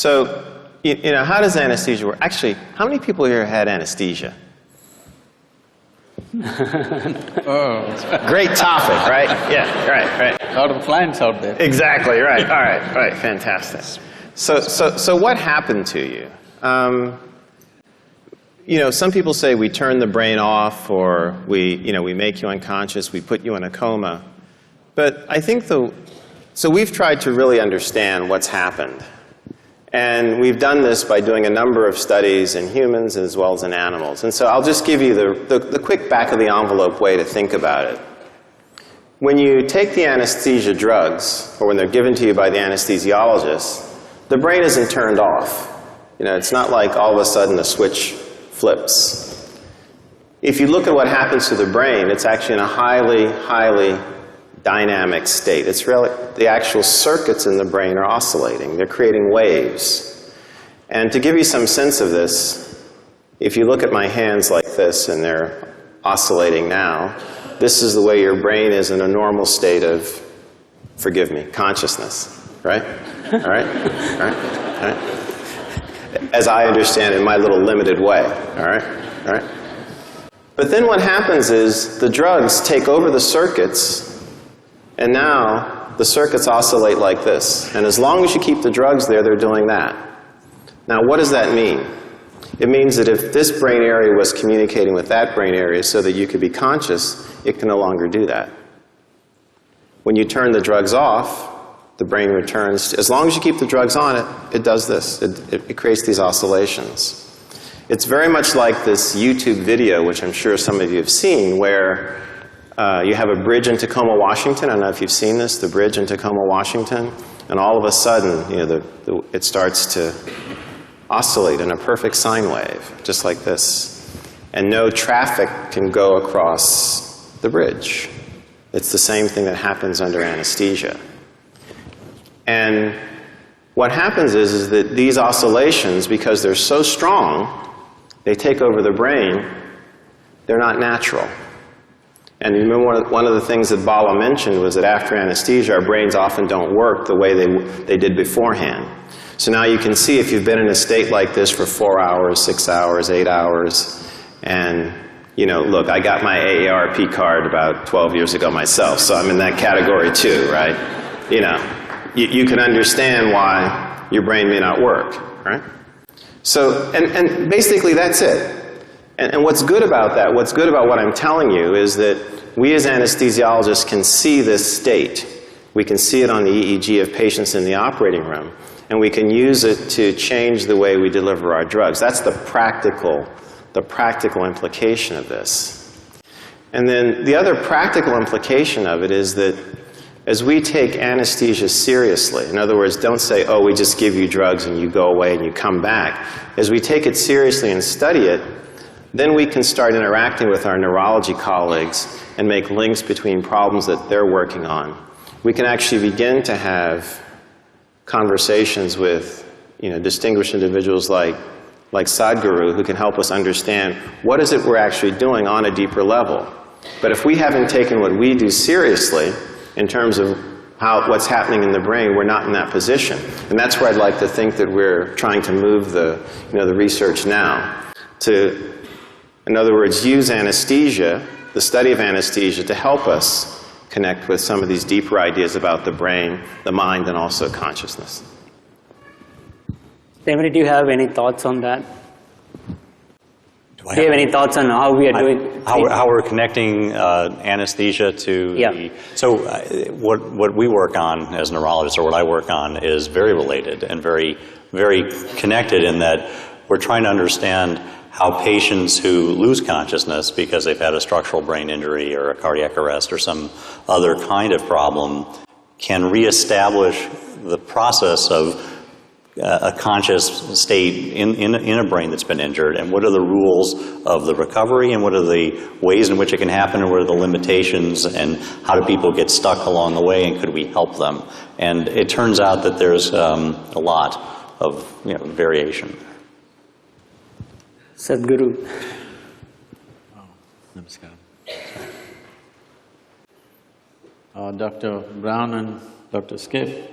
So, you know, how does anesthesia work? Actually, how many people here had anesthesia? Oh. Great topic, right? Yeah, right. A lot of clients out there. Exactly, right. All right, fantastic. So what happened to you? You know, some people say we turn the brain off, or we make you unconscious, we put you in a coma. But I think so we've tried to really understand what's happened. And we've done this by doing a number of studies in humans as well as in animals. And so I'll just give you the quick back-of-the-envelope way to think about it. When you take the anesthesia drugs, or when they're given to you by the anesthesiologist, the brain isn't turned off. You know, it's not like all of a sudden the switch flips. If you look at what happens to the brain, it's actually in a highly, highly dynamic state. It's really, the actual circuits in the brain are oscillating. They're creating waves. And to give you some sense of this, if you look at my hands like this, and they're oscillating now, this is the way your brain is in a normal state of, forgive me, consciousness, right? All right? All right? All right? As I understand it in my little limited way, all right? All right? But then what happens is the drugs take over the circuits, and now the circuits oscillate like this. And as long as you keep the drugs there, they're doing that. Now, what does that mean? It means that if this brain area was communicating with that brain area so that you could be conscious, it can no longer do that. When you turn the drugs off, the brain returns. As long as you keep the drugs on, it does this. It creates these oscillations. It's very much like this YouTube video, which I'm sure some of you have seen, where you have a bridge in Tacoma, Washington. I don't know if you've seen this, the bridge in Tacoma, Washington. And all of a sudden, you know, it starts to oscillate in a perfect sine wave, just like this. And no traffic can go across the bridge. It's the same thing that happens under anesthesia. And what happens is that these oscillations, because they're so strong, they take over the brain, they're not natural. And you remember one of the things that Bala mentioned was that after anesthesia, our brains often don't work the way they did beforehand. So now you can see if you've been in a state like this for 4 hours, 6 hours, 8 hours, and, you know, look, I got my AARP card about 12 years ago myself, so I'm in that category too, right? You know, you can understand why your brain may not work, right? So, and basically that's it. And what's good about that, what's good about what I'm telling you is that we as anesthesiologists can see this state. We can see it on the EEG of patients in the operating room, and we can use it to change the way we deliver our drugs. That's the practical implication of this. And then the other practical implication of it is that as we take anesthesia seriously, in other words, don't say, oh, we just give you drugs and you go away and you come back. As we take it seriously and study it, then we can start interacting with our neurology colleagues and make links between problems that they're working on. We can actually begin to have conversations with, you know, distinguished individuals like Sadhguru, who can help us understand what is it we're actually doing on a deeper level. But if we haven't taken what we do seriously in terms of what's happening in the brain, we're not in that position. And that's where I'd like to think that we're trying to move the research now to, in other words, use anesthesia, the study of anesthesia, to help us connect with some of these deeper ideas about the brain, the mind, and also consciousness. David, do you have any thoughts on that? Do you have any thoughts on how we are doing? How we're connecting anesthesia to the... So what we work on as neurologists, or what I work on, is very related and very, very connected in that we're trying to understand how patients who lose consciousness because they've had a structural brain injury or a cardiac arrest or some other kind of problem can reestablish the process of a conscious state in a brain that's been injured, and what are the rules of the recovery, and what are the ways in which it can happen, and what are the limitations, and how do people get stuck along the way, and could we help them? And it turns out that there's a lot of variation. Sadhguru. Namaskar. Dr. Brown and Dr. Skip,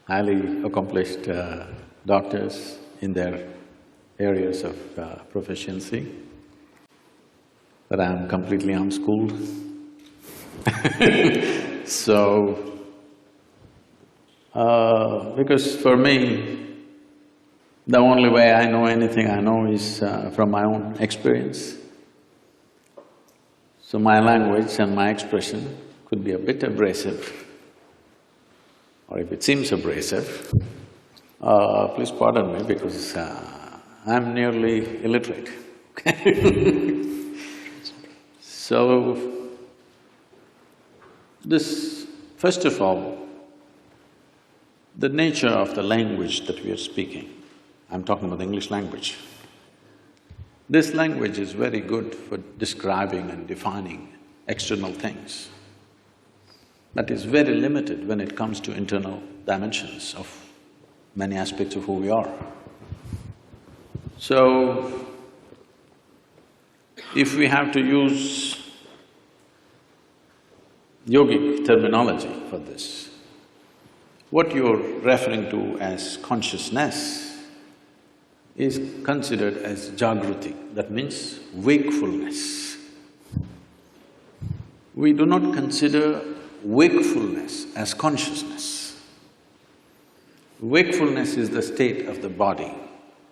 highly accomplished doctors in their areas of proficiency, but I'm completely unschooled. So, because for me, the only way I know anything I know is from my own experience. So my language and my expression could be a bit abrasive, or if it seems abrasive, please pardon me because I'm nearly illiterate. So, this… first of all, the nature of the language that we are speaking, I'm talking about the English language. This language is very good for describing and defining external things, but is very limited when it comes to internal dimensions of many aspects of who we are. So, if we have to use yogic terminology for this, what you're referring to as consciousness is considered as jagruti, that means wakefulness. We do not consider wakefulness as consciousness. Wakefulness is the state of the body,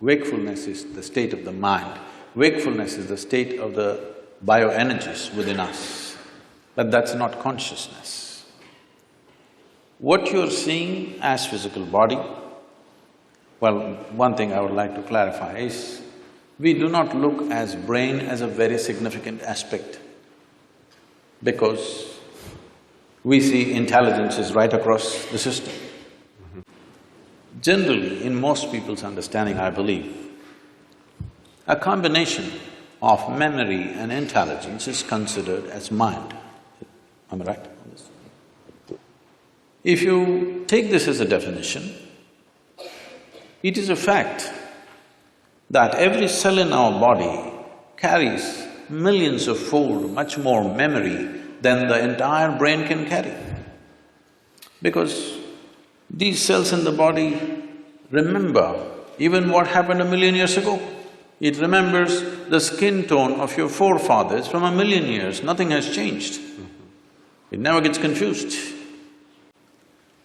wakefulness is the state of the mind, wakefulness is the state of the bioenergies within us, but that's not consciousness. What you're seeing as physical body, well, one thing I would like to clarify is, we do not look as brain as a very significant aspect because we see intelligence is right across the system. Generally, in most people's understanding, I believe, a combination of memory and intelligence is considered as mind. Am I right on this? If you take this as a definition, it is a fact that every cell in our body carries millions of fold much more memory than the entire brain can carry. Because these cells in the body remember even what happened 1,000,000 years ago. It remembers the skin tone of your forefathers from 1,000,000 years, nothing has changed. It never gets confused.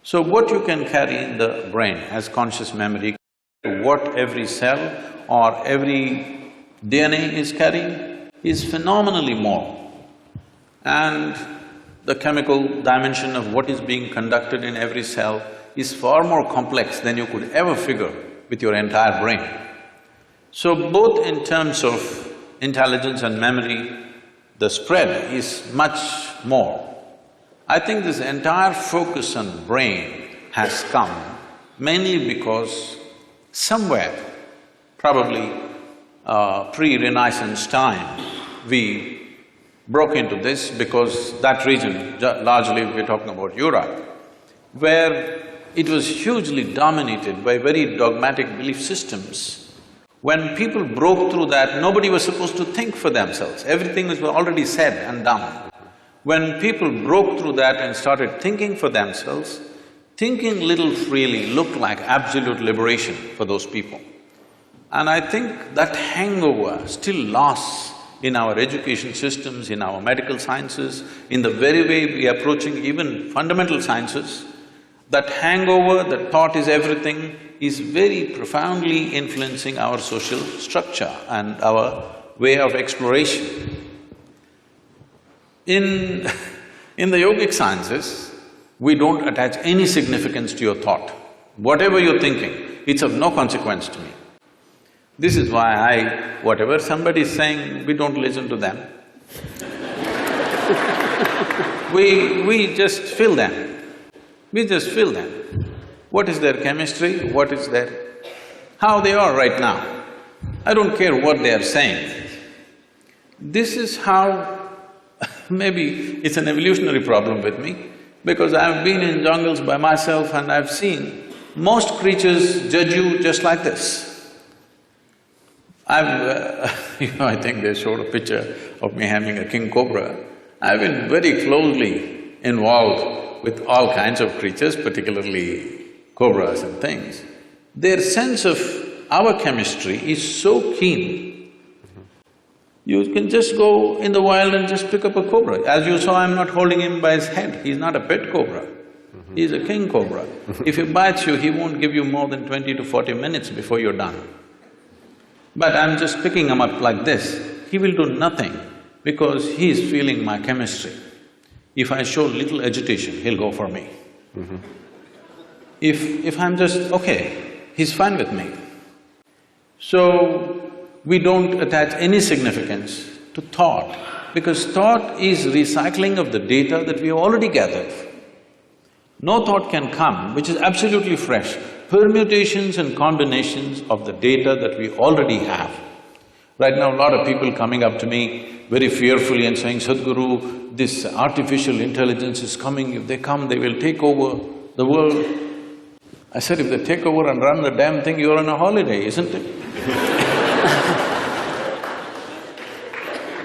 So what you can carry in the brain as conscious memory, what every cell or every DNA is carrying is phenomenally more. And the chemical dimension of what is being conducted in every cell is far more complex than you could ever figure with your entire brain. So both in terms of intelligence and memory, the spread is much more. I think this entire focus on brain has come mainly because somewhere, probably pre-Renaissance time, we broke into this because that region, largely we're talking about Europe, where it was hugely dominated by very dogmatic belief systems. When people broke through that, nobody was supposed to think for themselves, everything was already said and done. When people broke through that and started thinking for themselves, thinking little freely looked like absolute liberation for those people. And I think that hangover still lasts in our education systems, in our medical sciences, in the very way we are approaching even fundamental sciences. That hangover, that thought is everything, is very profoundly influencing our social structure and our way of exploration. In the yogic sciences, we don't attach any significance to your thought. Whatever you're thinking, it's of no consequence to me. This is why whatever somebody is saying, we don't listen to them. We just feel them. We just feel them. What is their chemistry, what is their… how they are right now. I don't care what they are saying. This is how… maybe it's an evolutionary problem with me, because I've been in jungles by myself and I've seen most creatures judge you just like this. I think they showed a picture of me having a king cobra. I've been very closely involved with all kinds of creatures, particularly cobras and things, their sense of our chemistry is so keen. You can just go in the wild and just pick up a cobra. As you saw, I'm not holding him by his head, he's not a pet cobra. He's a king cobra. If he bites you, he won't give you more than 20 to 40 minutes before you're done. But I'm just picking him up like this, he will do nothing because he is feeling my chemistry. If I show little agitation, he'll go for me. If I'm just, okay, he's fine with me. So, we don't attach any significance to thought, because thought is recycling of the data that we have already gathered. No thought can come which is absolutely fresh, permutations and combinations of the data that we already have. Right now, a lot of people coming up to me very fearfully and saying, Sadhguru, this artificial intelligence is coming, if they come, they will take over the world. I said, if they take over and run the damn thing, you're on a holiday, isn't it?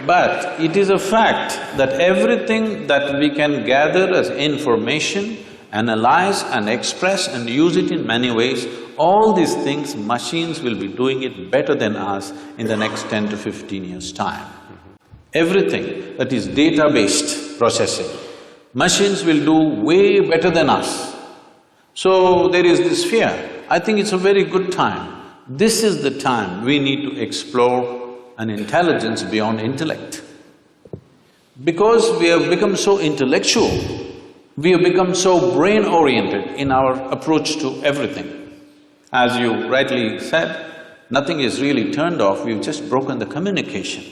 But it is a fact that everything that we can gather as information, analyze and express and use it in many ways, all these things, machines will be doing it better than us in the next 10 to 15 years' time. Everything that is data-based processing, machines will do way better than us. So there is this fear. I think it's a very good time. This is the time we need to explore an intelligence beyond intellect. Because we have become so intellectual, we have become so brain-oriented in our approach to everything. As you rightly said, nothing is really turned off, we've just broken the communication.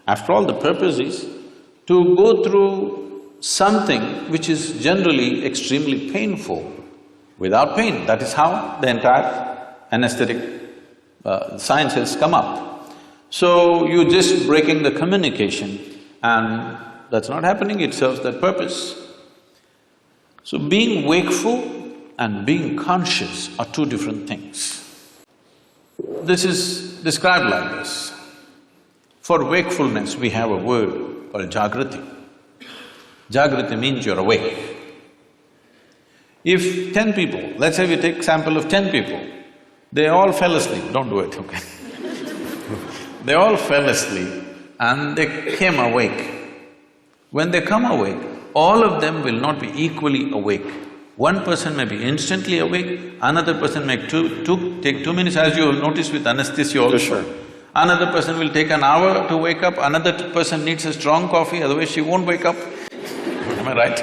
After all, the purpose is to go through something which is generally extremely painful without pain. That is how the entire anesthetic science has come up. So, you're just breaking the communication and that's not happening, it serves that purpose. So, being wakeful and being conscious are two different things. This is described like this. For wakefulness, we have a word called Jagrati. Jagrati means you're awake. If 10 people, let's say we take sample of 10 people, they all fell asleep, don't do it, okay? They all fell asleep and they came awake. When they come awake, all of them will not be equally awake. One person may be instantly awake, another person may take 2 minutes, as you have noticed with anesthesia also. Sure. Another person will take an hour to wake up, another person needs a strong coffee, otherwise she won't wake up. Am I right?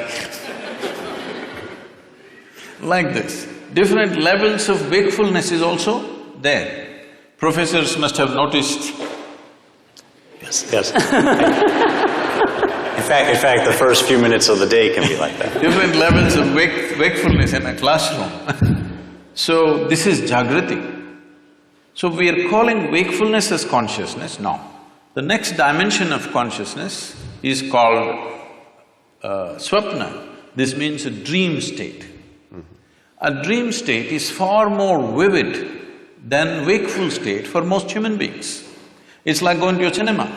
Like this. Different levels of wakefulness is also there. Professors must have noticed. Yes. In fact, the first few minutes of the day can be like that. Different levels of wakefulness in a classroom. So, this is Jagrati. So, we are calling wakefulness as consciousness now. The next dimension of consciousness is called swapna. This means a dream state. A dream state is far more vivid than wakeful state for most human beings. It's like going to a cinema.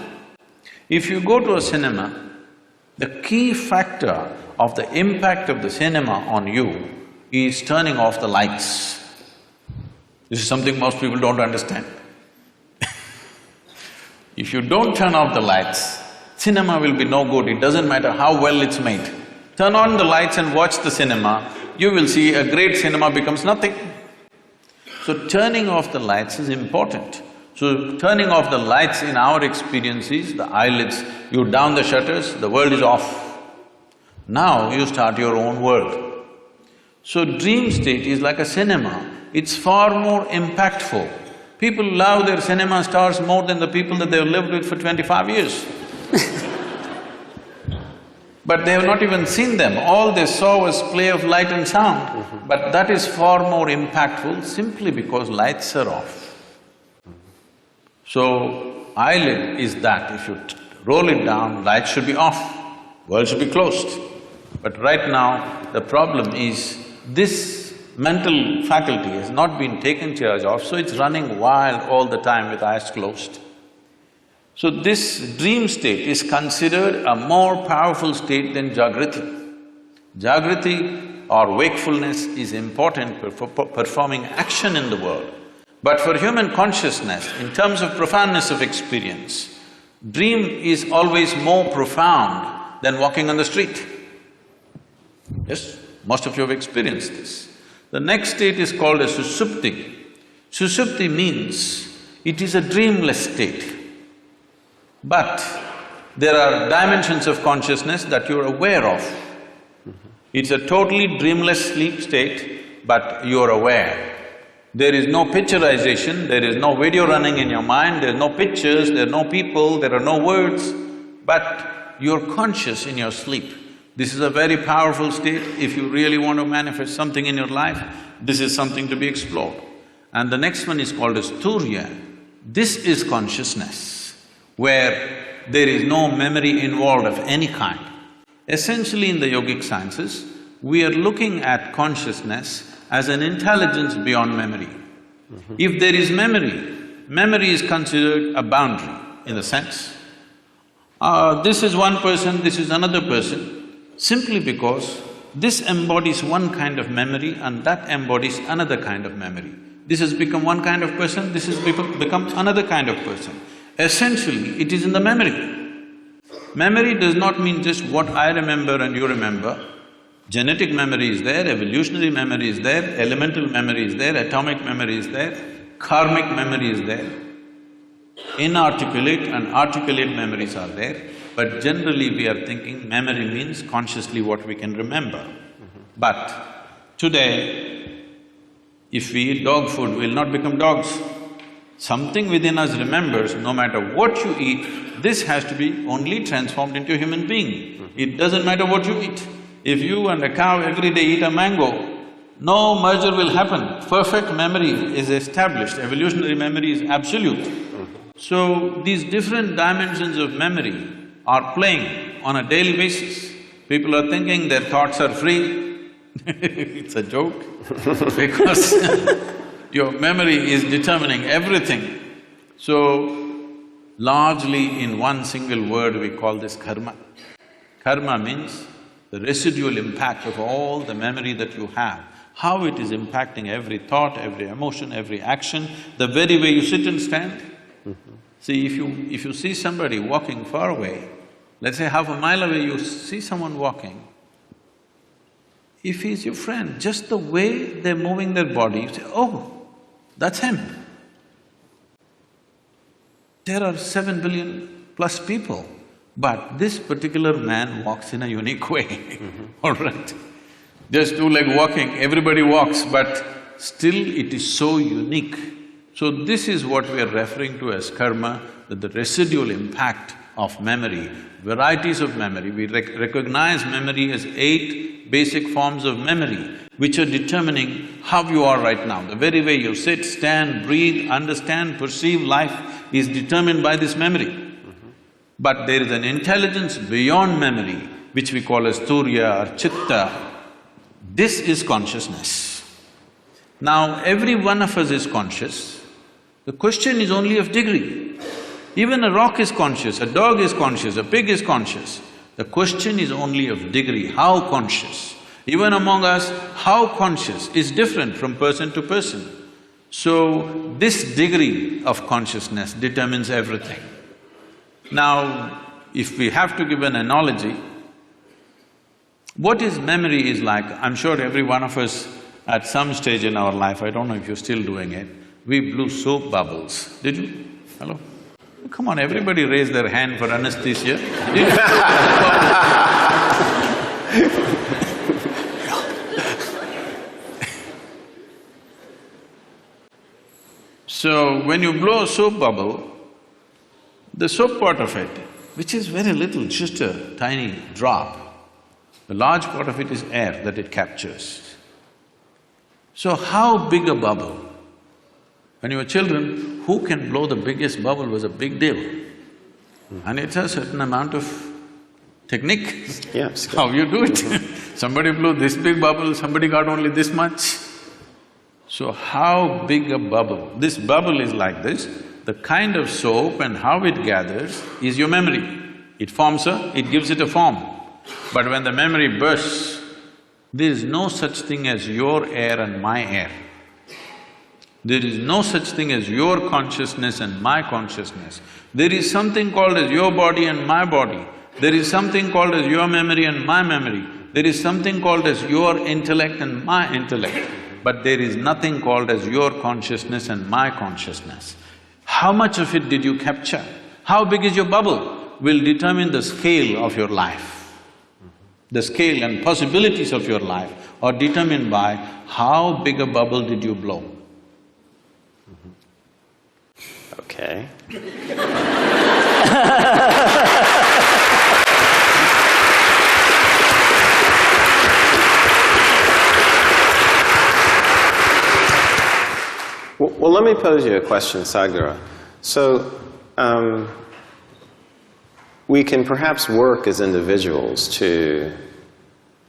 If you go to a cinema, the key factor of the impact of the cinema on you is turning off the lights. This is something most people don't understand. If you don't turn off the lights, cinema will be no good, it doesn't matter how well it's made. Turn on the lights and watch the cinema, you will see a great cinema becomes nothing. So turning off the lights is important. So turning off the lights in our experience is the eyelids, you down the shutters, the world is off. Now you start your own world. So dream state is like a cinema, it's far more impactful. People love their cinema stars more than the people that they've lived with for 25 years. But they have not even seen them, all they saw was play of light and sound. But that is far more impactful simply because lights are off. So, eyelid is that, if you roll it down, lights should be off, world should be closed. But right now, the problem is this mental faculty has not been taken charge of, so it's running wild all the time with eyes closed. So this dream state is considered a more powerful state than Jagrati. Jagrati or wakefulness is important for performing action in the world. But for human consciousness, in terms of profoundness of experience, dream is always more profound than walking on the street. Yes, most of you have experienced this. The next state is called as susupti. Susupti means it is a dreamless state. But there are dimensions of consciousness that you're aware of. It's a totally dreamless sleep state, but you're aware. There is no picturization, there is no video running in your mind, there are no pictures, there are no people, there are no words, but you're conscious in your sleep. This is a very powerful state. If you really want to manifest something in your life, this is something to be explored. And the next one is called as Turiya. This is consciousness, where there is no memory involved of any kind. Essentially in the yogic sciences, we are looking at consciousness as an intelligence beyond memory. If there is memory, memory is considered a boundary in the sense, this is one person, this is another person, simply because this embodies one kind of memory and that embodies another kind of memory. This has become one kind of person, this has become another kind of person. Essentially, it is in the memory. Memory does not mean just what I remember and you remember. Genetic memory is there, evolutionary memory is there, elemental memory is there, atomic memory is there, karmic memory is there. Inarticulate and articulate memories are there, but generally we are thinking memory means consciously what we can remember. But today, if we eat dog food, we'll not become dogs. Something within us remembers, no matter what you eat, this has to be only transformed into a human being. It doesn't matter what you eat. If you and a cow every day eat a mango, no merger will happen. Perfect memory is established, evolutionary memory is absolute. So, these different dimensions of memory are playing on a daily basis. People are thinking their thoughts are free. It's a joke because your memory is determining everything. So, largely in one single word we call this karma. Karma means the residual impact of all the memory that you have, how it is impacting every thought, every emotion, every action, the very way you sit and stand. See, if you see somebody walking far away, let's say half a mile away you see someone walking, if he's your friend, just the way they're moving their body, you say, oh, that's him. There are 7 billion plus people, but this particular man walks in a unique way, all right? Just two-leg walking, everybody walks, but still it is so unique. So this is what we are referring to as karma, that the residual impact of memory, varieties of memory. We recognize memory as 8 basic forms of memory, which are determining how you are right now. The very way you sit, stand, breathe, understand, perceive life is determined by this memory. But there is an intelligence beyond memory, which we call as Turiya or Chitta. This is consciousness. Now, every one of us is conscious. The question is only of degree. Even a rock is conscious, a dog is conscious, a pig is conscious. The question is only of degree, how conscious. Even among us, how conscious is different from person to person. So, this degree of consciousness determines everything. Now, if we have to give an analogy, what is memory is like, I'm sure every one of us at some stage in our life, I don't know if you're still doing it, we blew soap bubbles. Did you? Hello? Come on, everybody raise their hand for anesthesia. So, when you blow a soap bubble, the soap part of it, which is very little, just a tiny drop, the large part of it is air that it captures. So how big a bubble? When you were children, who can blow the biggest bubble was a big deal. And it's a certain amount of technique. Yes. How you do it. Somebody blew this big bubble, somebody got only this much. So how big a bubble? This bubble is like this. The kind of soap and how it gathers is your memory. It forms it gives it a form. But when the memory bursts, There is no such thing as your air and my air. There is no such thing as your consciousness and my consciousness. There is something called as your body and my body. There is something called as your memory and my memory. There is something called as your intellect and my intellect. But there is nothing called as your consciousness and my consciousness. How much of it did you capture? How big is your bubble will determine the scale of your life. The scale and possibilities of your life are determined by how big a bubble did you blow. Okay. Well, let me pose you a question, Sadhguru. So, we can perhaps work as individuals to,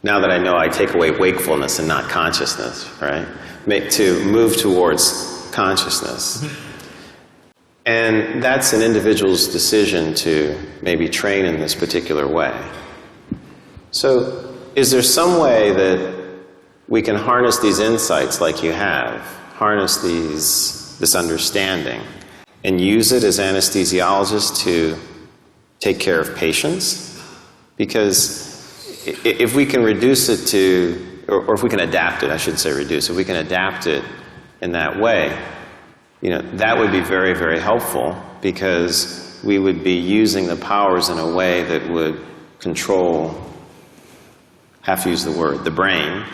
now that I know I take away wakefulness and not consciousness, right? To move towards consciousness. And that's an individual's decision to maybe train in this particular way. So, is there some way that we can harness these insights like you have, harness this understanding, and use it as anesthesiologists to take care of patients? Because if we can reduce it to, or if we can adapt it, I should say reduce, if we can adapt it in that way, you know, that would be very, very helpful, because we would be using the powers in a way that would control, have to use the word, the brain,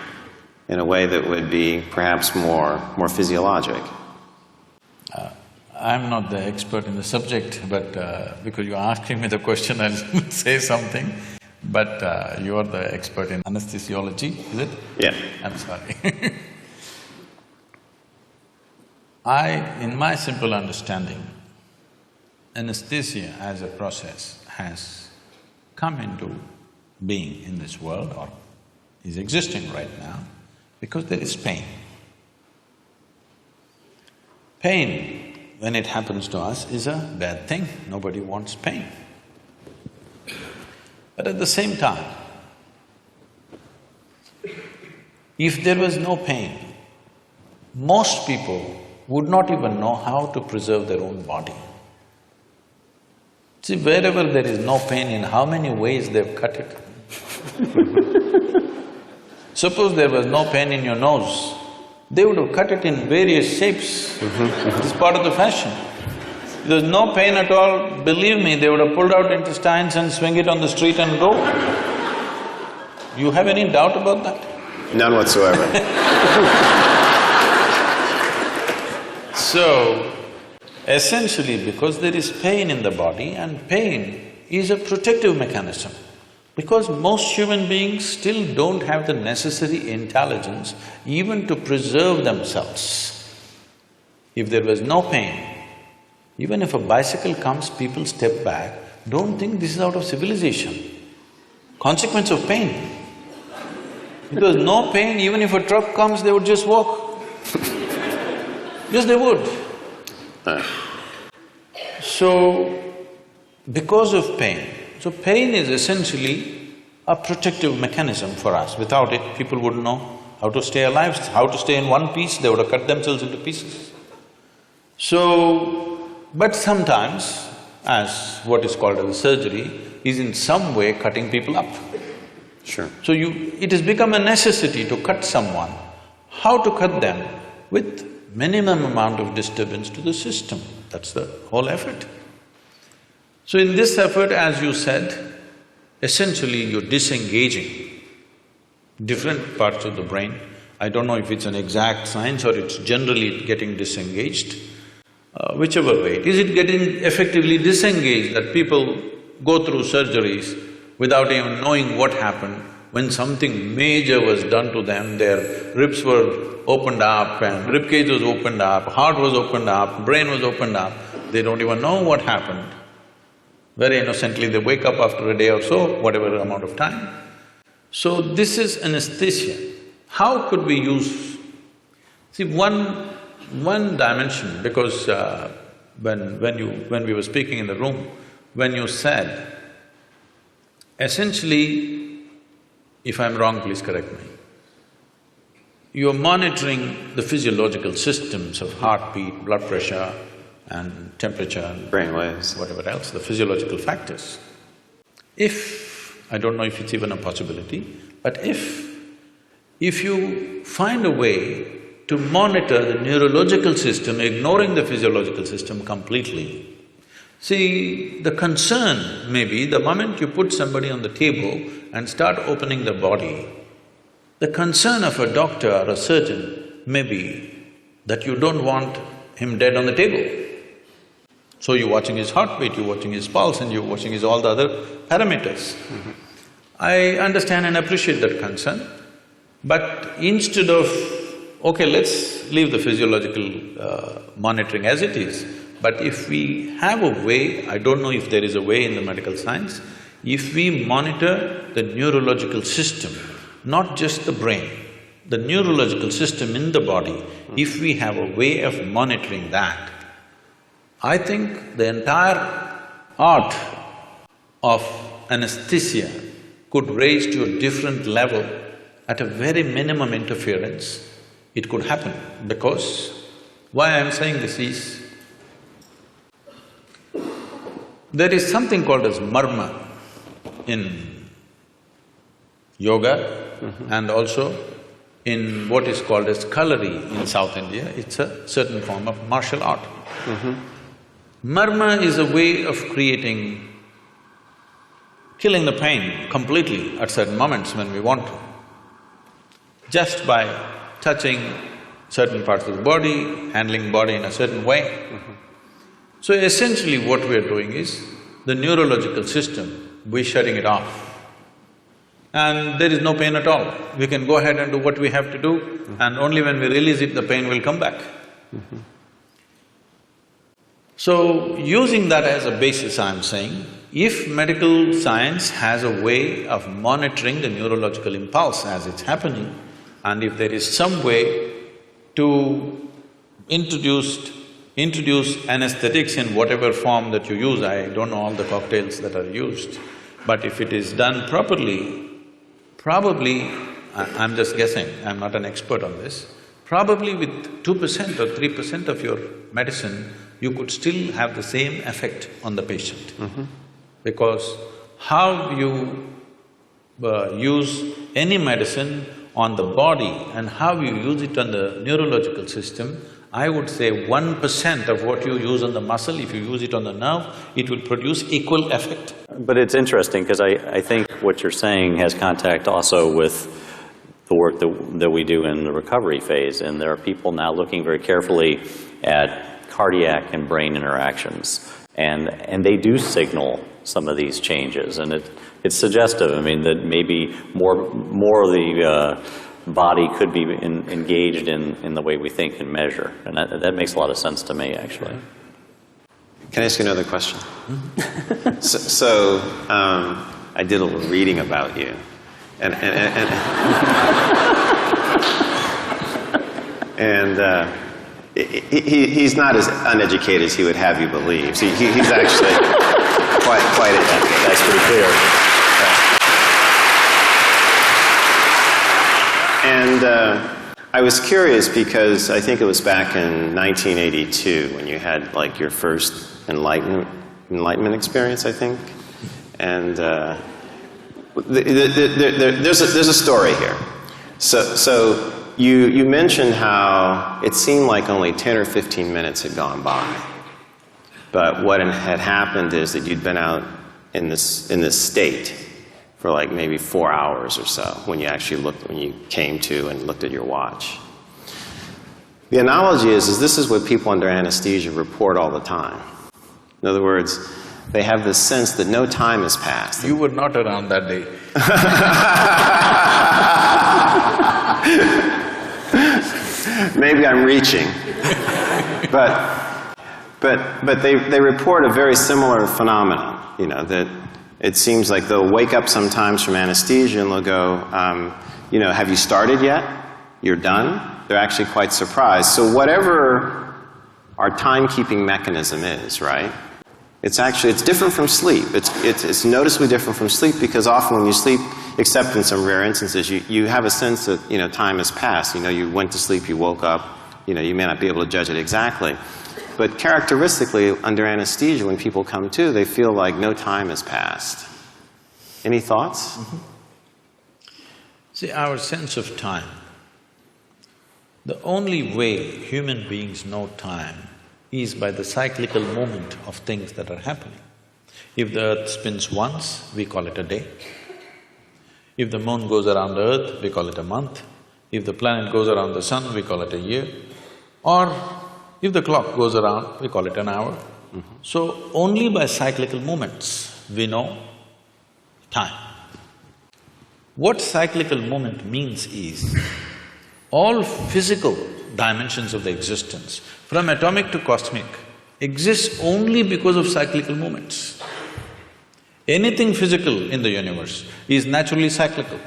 in a way that would be perhaps more physiologic. I'm not the expert in the subject, but because you're asking me the question, I'll say something. But you are the expert in anesthesiology, is it? Yeah. I'm sorry. In my simple understanding, anesthesia as a process has come into being in this world, or is existing right now, because there is pain. Pain, when it happens to us, is a bad thing. Nobody wants pain. But at the same time, if there was no pain, most people would not even know how to preserve their own body. See, wherever there is no pain, in how many ways they've cut it. Suppose there was no pain in your nose, they would have cut it in various shapes. It is part of the fashion. If there's no pain at all, believe me, they would have pulled out intestines and swing it on the street and go. You have any doubt about that? None whatsoever. So, essentially, because there is pain in the body, and pain is a protective mechanism, because most human beings still don't have the necessary intelligence even to preserve themselves. If there was no pain, even if a bicycle comes, people step back, don't think this is out of civilization. Consequence of pain. If there was no pain, even if a truck comes, they would just walk. Yes, they would. So, because of pain, so pain is essentially a protective mechanism for us. Without it, people wouldn't know how to stay alive, how to stay in one piece, they would have cut themselves into pieces. So, but sometimes, as what is called as surgery, is in some way cutting people up. Sure. So it has become a necessity to cut someone. How to cut them? With minimum amount of disturbance to the system. That's the whole effort. So in this effort, as you said, essentially you're disengaging different parts of the brain. I don't know if it's an exact science or it's generally getting disengaged. Whichever way, is it getting effectively disengaged that people go through surgeries without even knowing what happened? When something major was done to them, their ribs were opened up and ribcage was opened up, heart was opened up, brain was opened up, they don't even know what happened. Very innocently, they wake up after a day or so, whatever amount of time. So this is anesthesia. How could we use… See, one dimension, because when we were speaking in the room, when you said, essentially, if I'm wrong, please correct me, you're monitoring the physiological systems of heartbeat, blood pressure and temperature and Brain waves. whatever else, the physiological factors. If, I don't know if it's even a possibility, but if you find a way to monitor the neurological system, ignoring the physiological system completely, see, the concern may be the moment you put somebody on the table and start opening the body, the concern of a doctor or a surgeon may be that you don't want him dead on the table. So you're watching his heartbeat, you're watching his pulse and you're watching his all the other parameters. I understand and appreciate that concern, but instead of, okay, let's leave the physiological monitoring as it is, but if we have a way, I don't know if there is a way in the medical science, if we monitor the neurological system, not just the brain, the neurological system in the body, if we have a way of monitoring that, I think the entire art of anesthesia could raise to a different level at a very minimum interference. It could happen because why I'm saying this is, there is something called as marma in yoga and also in what is called as kalari in South India. It's a certain form of martial art. Marma is a way of killing the pain completely at certain moments when we want to, just by touching certain parts of the body, handling body in a certain way. So essentially what we are doing is, the neurological system, we're shutting it off. And there is no pain at all. We can go ahead and do what we have to do, and only when we release it, the pain will come back. So, using that as a basis, I'm saying, if medical science has a way of monitoring the neurological impulse as it's happening, and if there is some way to introduce anesthetics in whatever form that you use, I don't know all the cocktails that are used, but if it is done properly, probably, I'm just guessing, I'm not an expert on this, probably with 2% or 3% of your medicine, you could still have the same effect on the patient. Because how you use any medicine on the body and how you use it on the neurological system, I would say 1% of what you use on the muscle, if you use it on the nerve, it will produce equal effect. But it's interesting, because I think what you're saying has contact also with the work that we do in the recovery phase, and there are people now looking very carefully at cardiac and brain interactions, and they do signal some of these changes, and it's suggestive. I mean, that maybe more of the body could be engaged in the way we think and measure, and that makes a lot of sense to me, actually. Can I ask you another question? I did a little reading about you, and he's not as uneducated as he would have you believe. See, he's actually quite adept. That's pretty clear. And I was curious because I think it was back in 1982 when you had like your first enlightenment experience, I think. And there's a story here. So you mentioned how it seemed like only 10 or 15 minutes had gone by. But what had happened is that you'd been out in this state for like maybe 4 hours or so when you came to and looked at your watch. The analogy is this is what people under anesthesia report all the time. In other words, they have this sense that no time has passed. You were not around that day. Maybe I'm reaching. But they report a very similar phenomenon, you know, that it seems like they'll wake up sometimes from anesthesia and they'll go, you know, have you started yet? You're done? They're actually quite surprised. So whatever our timekeeping mechanism is, right? It's different from sleep. It's noticeably different from sleep because often when you sleep, except in some rare instances, you have a sense that, you know, time has passed. You know, you went to sleep, you woke up, you know, you may not be able to judge it exactly. But characteristically, under anesthesia, when people come to, they feel like no time has passed. Any thoughts? Mm-hmm. See, our sense of time, the only way human beings know time is by the cyclical movement of things that are happening. If the earth spins once, we call it a day. If the moon goes around the earth, we call it a month. If the planet goes around the sun, we call it a year. Or if the clock goes around, we call it an hour. So, only by cyclical movements we know time. What cyclical movement means is, all physical dimensions of the existence, from atomic to cosmic, exists only because of cyclical movements. Anything physical in the universe is naturally cyclical.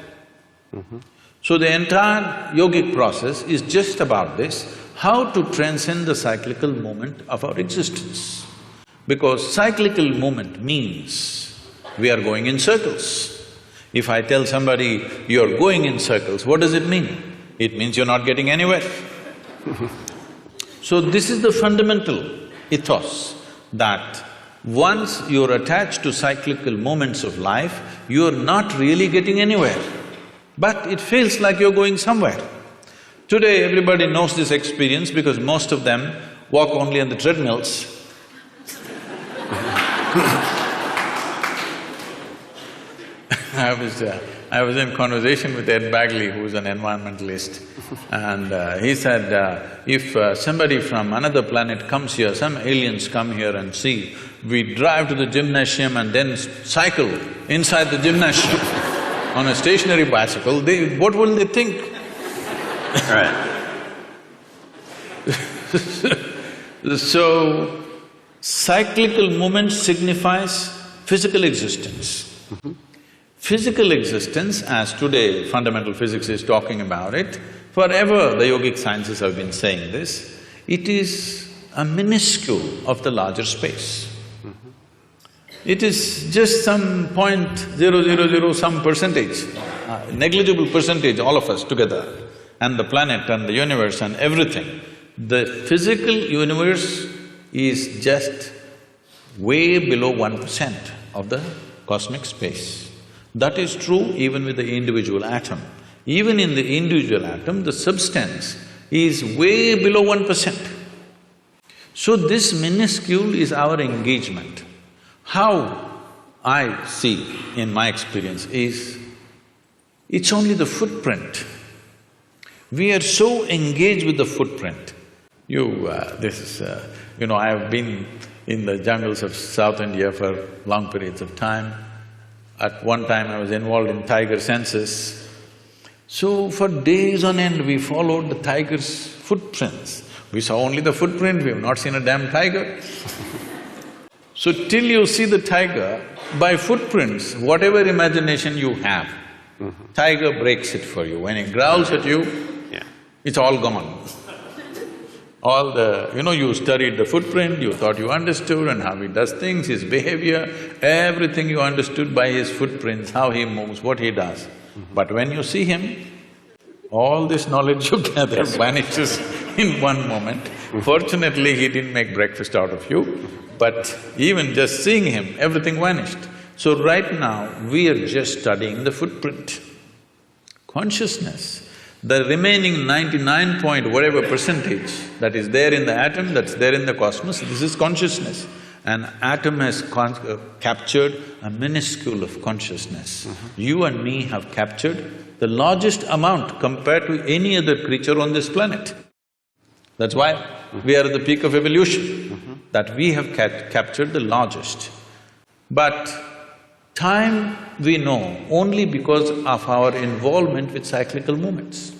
So the entire yogic process is just about this, how to transcend the cyclical movement of our existence. Because cyclical movement means we are going in circles. If I tell somebody, you're going in circles, what does it mean? It means you're not getting anywhere. So this is the fundamental ethos, that once you're attached to cyclical moments of life, you're not really getting anywhere, but it feels like you're going somewhere. Today, everybody knows this experience because most of them walk only on the treadmills. I was in conversation with Ed Bagley, who's an environmentalist, and he said, if somebody from another planet comes here, some aliens come here and see, we drive to the gymnasium and then cycle inside the gymnasium on a stationary bicycle, what will they think? Right. So, cyclical movement signifies physical existence. Physical existence, as today fundamental physics is talking about it, forever the yogic sciences have been saying this, it is a minuscule of the larger space. It is just some 0.000 some percentage, negligible percentage, all of us together, and the planet and the universe and everything. The physical universe is just way below 1% of the cosmic space. That is true even with the individual atom. Even in the individual atom, the substance is way below 1%. So this minuscule is our engagement. How I see in my experience is, it's only the footprint. We are so engaged with the footprint. I have been in the jungles of South India for long periods of time. At one time I was involved in tiger census. So for days on end we followed the tiger's footprints. We saw only the footprint, we have not seen a damn tiger. So till you see the tiger, by footprints, whatever imagination you have, tiger breaks it for you. When he growls at you, it's all gone. All the… you studied the footprint, you thought you understood and how he does things, his behavior, everything you understood by his footprints, how he moves, what he does. But when you see him, all this knowledge you gather vanishes in one moment. Fortunately, he didn't make breakfast out of you, but even just seeing him, everything vanished. So right now, we are just studying the footprint. Consciousness, the remaining 99 point whatever percentage that is there in the atom, that's there in the cosmos, this is consciousness. An atom has captured a minuscule of consciousness. You and me have captured the largest amount compared to any other creature on this planet. That's why we are at the peak of evolution, that we have captured the largest. But time we know only because of our involvement with cyclical movements.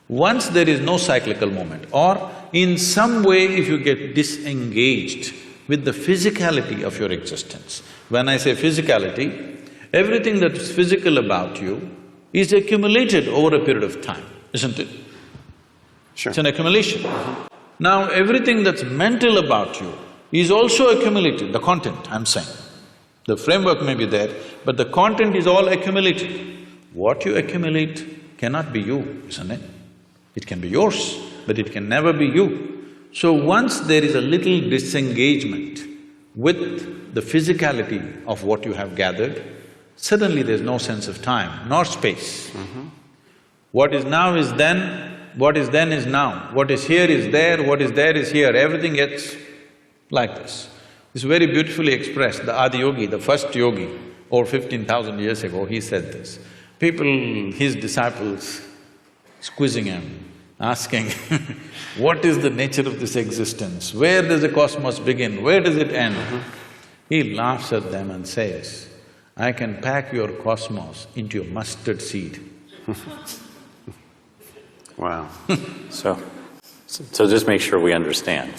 Once there is no cyclical movement, or in some way if you get disengaged with the physicality of your existence. When I say physicality, everything that's physical about you is accumulated over a period of time, isn't it? Sure. It's an accumulation. Now, everything that's mental about you is also accumulated, the content, I'm saying. The framework may be there, but the content is all accumulated. What you accumulate cannot be you, isn't it? It can be yours, but it can never be you. So once there is a little disengagement with the physicality of what you have gathered, suddenly there's no sense of time nor space. What is now is then, what is then is now, what is here is there, what is there is here, everything gets like this. It's very beautifully expressed. The Adiyogi, the first yogi, over 15,000 years ago, he said this. People, his disciples, squeezing him, asking, what is the nature of this existence? Where does the cosmos begin? Where does it end? He laughs at them and says, I can pack your cosmos into a mustard seed. Wow. So just make sure we understand.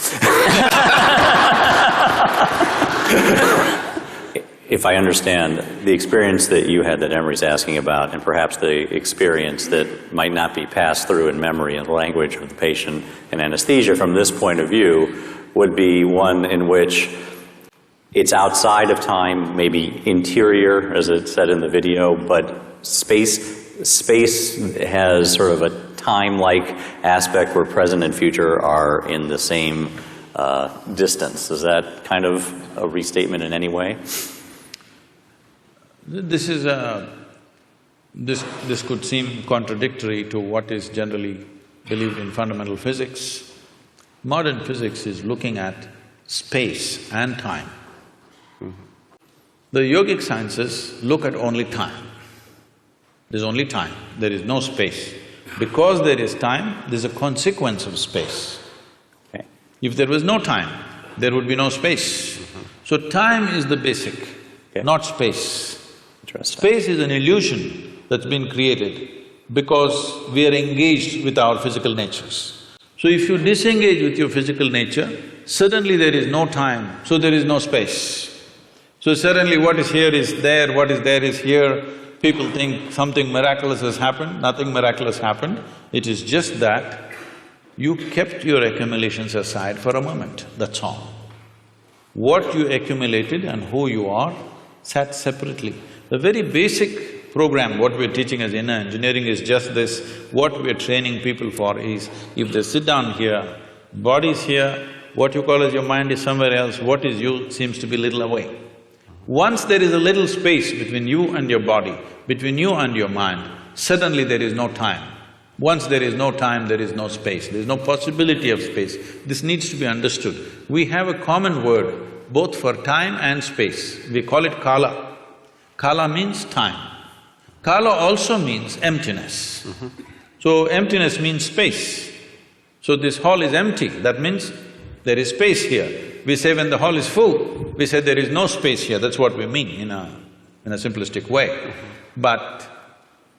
If I understand, the experience that you had that Emery's asking about, and perhaps the experience that might not be passed through in memory and language of the patient in anesthesia from this point of view, would be one in which it's outside of time, maybe interior, as it said in the video, but space has sort of a time-like aspect where present and future are in the same distance. Is that kind of a restatement in any way? This could seem contradictory to what is generally believed in fundamental physics. Modern physics is looking at space and time. The yogic sciences look at only time. There's only time, there is no space. Because there is time, there's a consequence of space. Okay. If there was no time, there would be no space. So time is the basic, not space. Space is an illusion that's been created because we are engaged with our physical natures. So if you disengage with your physical nature, suddenly there is no time, so there is no space. So suddenly what is here is there, what is there is here. People think something miraculous has happened, nothing miraculous happened. It is just that you kept your accumulations aside for a moment, that's all. What you accumulated and who you are sat separately. The very basic program, what we're teaching as inner engineering is just this. What we're training people for is, if they sit down here, body's here, what you call as your mind is somewhere else, what is you seems to be little away. Once there is a little space between you and your body, between you and your mind, suddenly there is no time. Once there is no time, there is no space, there is no possibility of space. This needs to be understood. We have a common word both for time and space. We call it kala. Kala means time. Kala also means emptiness. So emptiness means space. So this hall is empty, that means there is space here. We say when the hall is full, we say there is no space here, that's what we mean in a simplistic way. But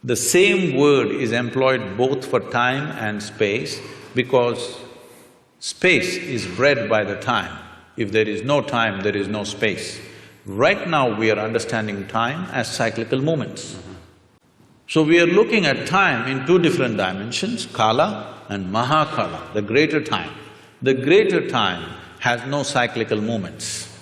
the same word is employed both for time and space because space is bred by the time. If there is no time, there is no space. Right now we are understanding time as cyclical movements. So we are looking at time in two different dimensions, kala and mahakala, the greater time. The greater time has no cyclical movements.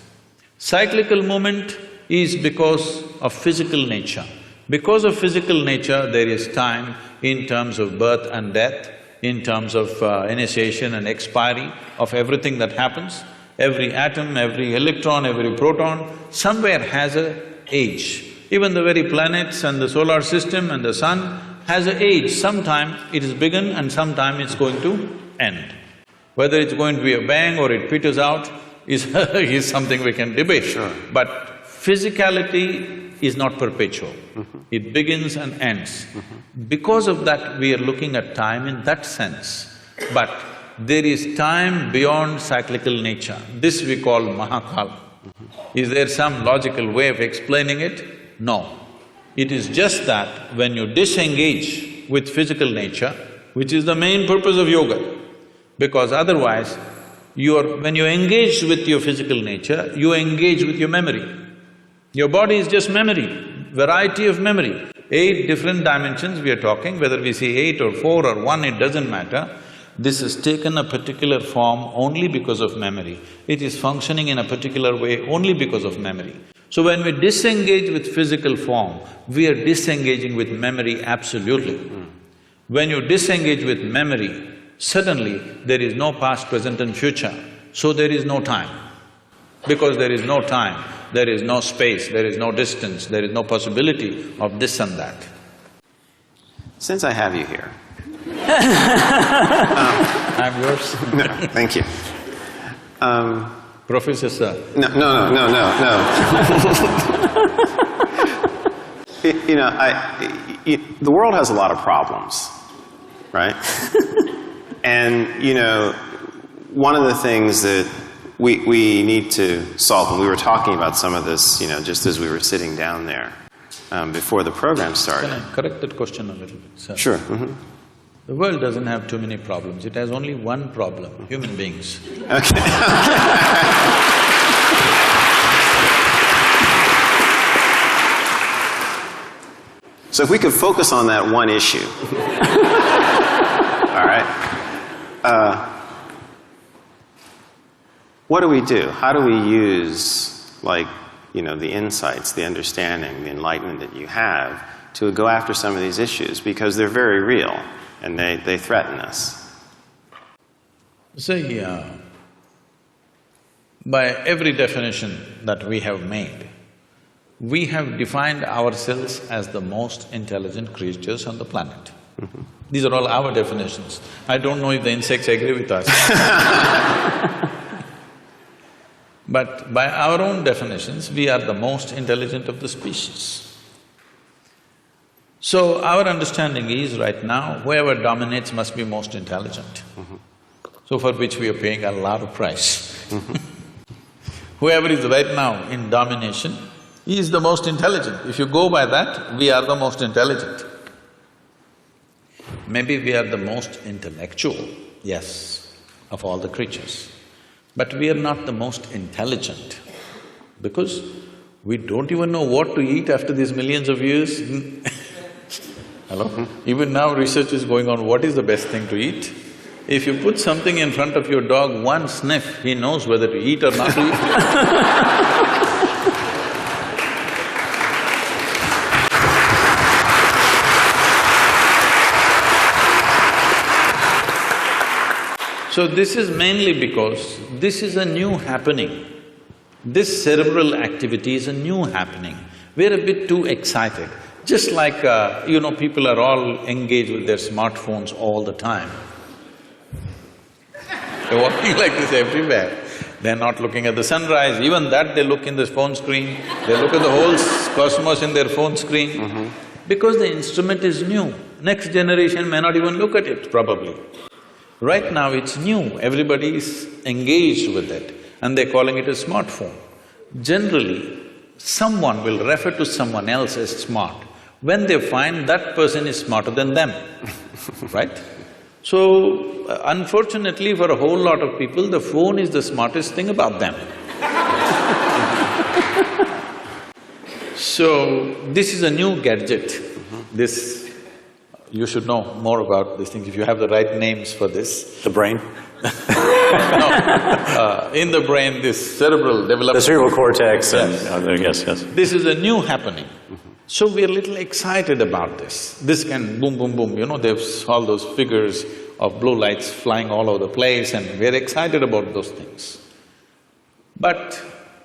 Cyclical movement is because of physical nature. Because of physical nature, there is time in terms of birth and death, in terms of initiation and expiry of everything that happens. Every atom, every electron, every proton, somewhere has an age. Even the very planets and the solar system and the sun has an age. Sometime it is begun and sometime it's going to end. Whether it's going to be a bang or it peters out is is something we can debate. Sure. But physicality is not perpetual. It begins and ends. Because of that, we are looking at time in that sense. But there is time beyond cyclical nature. This we call mahakala. Is there some logical way of explaining it? No. It is just that when you disengage with physical nature, which is the main purpose of yoga, because otherwise, when you engage with your physical nature, you engage with your memory. Your body is just memory, variety of memory. 8 different dimensions we are talking, whether we see 8 or 4 or 1, it doesn't matter. This has taken a particular form only because of memory. It is functioning in a particular way only because of memory. So when we disengage with physical form, we are disengaging with memory absolutely. When you disengage with memory, suddenly there is no past, present and future, so there is no time. Because there is no time, there is no space, there is no distance, there is no possibility of this and that. Since I have you here… I'm yours. No, thank you. Professor Sir. No. You know, the world has a lot of problems, right? And, you know, one of the things that we need to solve, and we were talking about some of this, you know, just as we were sitting down there before the program started. Can I correct that question a little bit, sir? Sure. The world doesn't have too many problems, it has only one problem, human beings. Okay. So if we could focus on that one issue. All right. What do we do? How do we use, like, you know, the insights, the understanding, the enlightenment that you have to go after some of these issues? Because they're very real and they threaten us. See, by every definition that we have made, we have defined ourselves as the most intelligent creatures on the planet. These are all our definitions. I don't know if the insects agree with us. But by our own definitions, we are the most intelligent of the species. So our understanding is right now, whoever dominates must be most intelligent. So for which we are paying a lot of price. Whoever is right now in domination, he is the most intelligent. If you go by that, we are the most intelligent. Maybe we are the most intellectual, yes, of all the creatures. But we are not the most intelligent, because we don't even know what to eat after these millions of years. Hello? Even now research is going on, what is the best thing to eat? If you put something in front of your dog, one sniff, he knows whether to eat or not to eat. So this is mainly because this is a new happening. This cerebral activity is a new happening. We're a bit too excited. Just like, you know, people are all engaged with their smartphones all the time. They're walking like this everywhere. They're not looking at the sunrise, even that they look in the phone screen, they look at the whole cosmos in their phone screen. Because the instrument is new. Next generation may not even look at it, probably. Right now it's new, everybody is engaged with it and they're calling it a smartphone. Generally, someone will refer to someone else as smart when they find that person is smarter than them, right? So, unfortunately for a whole lot of people, the phone is the smartest thing about them. So, this is a new gadget. You should know more about these things if you have the right names for this. The brain? No, in the brain, this cerebral development… The cerebral cortex and… Yes. yes. This is a new happening. So we are little excited about this. This can boom, boom, boom, you know, there's all those figures of blue lights flying all over the place and we're excited about those things. But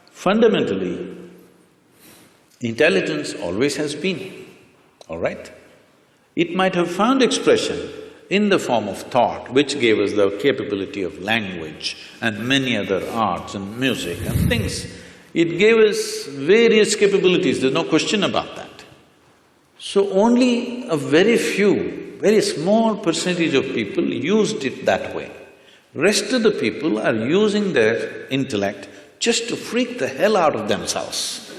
fundamentally, intelligence always has been, all right? It might have found expression in the form of thought, which gave us the capability of language and many other arts and music and things. It gave us various capabilities, there's no question about that. So only a very few, very small percentage of people used it that way. Rest of the people are using their intellect just to freak the hell out of themselves.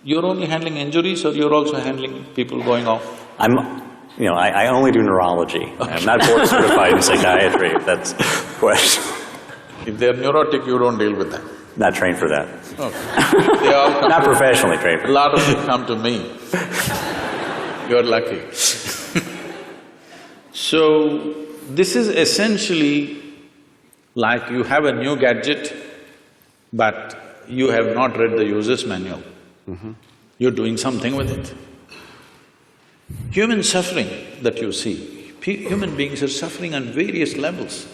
You're only handling injuries or you're also handling people going off? I only do neurology. Okay. I'm not board certified in psychiatry, if that's the question. If they're neurotic, you don't deal with them? Not trained for that. Okay. They all come not professionally trained for that. A lot of them come to me. You're lucky. So, this is essentially like you have a new gadget, but you have not read the user's manual. You're doing something with it. Human suffering that you see, human beings are suffering on various levels.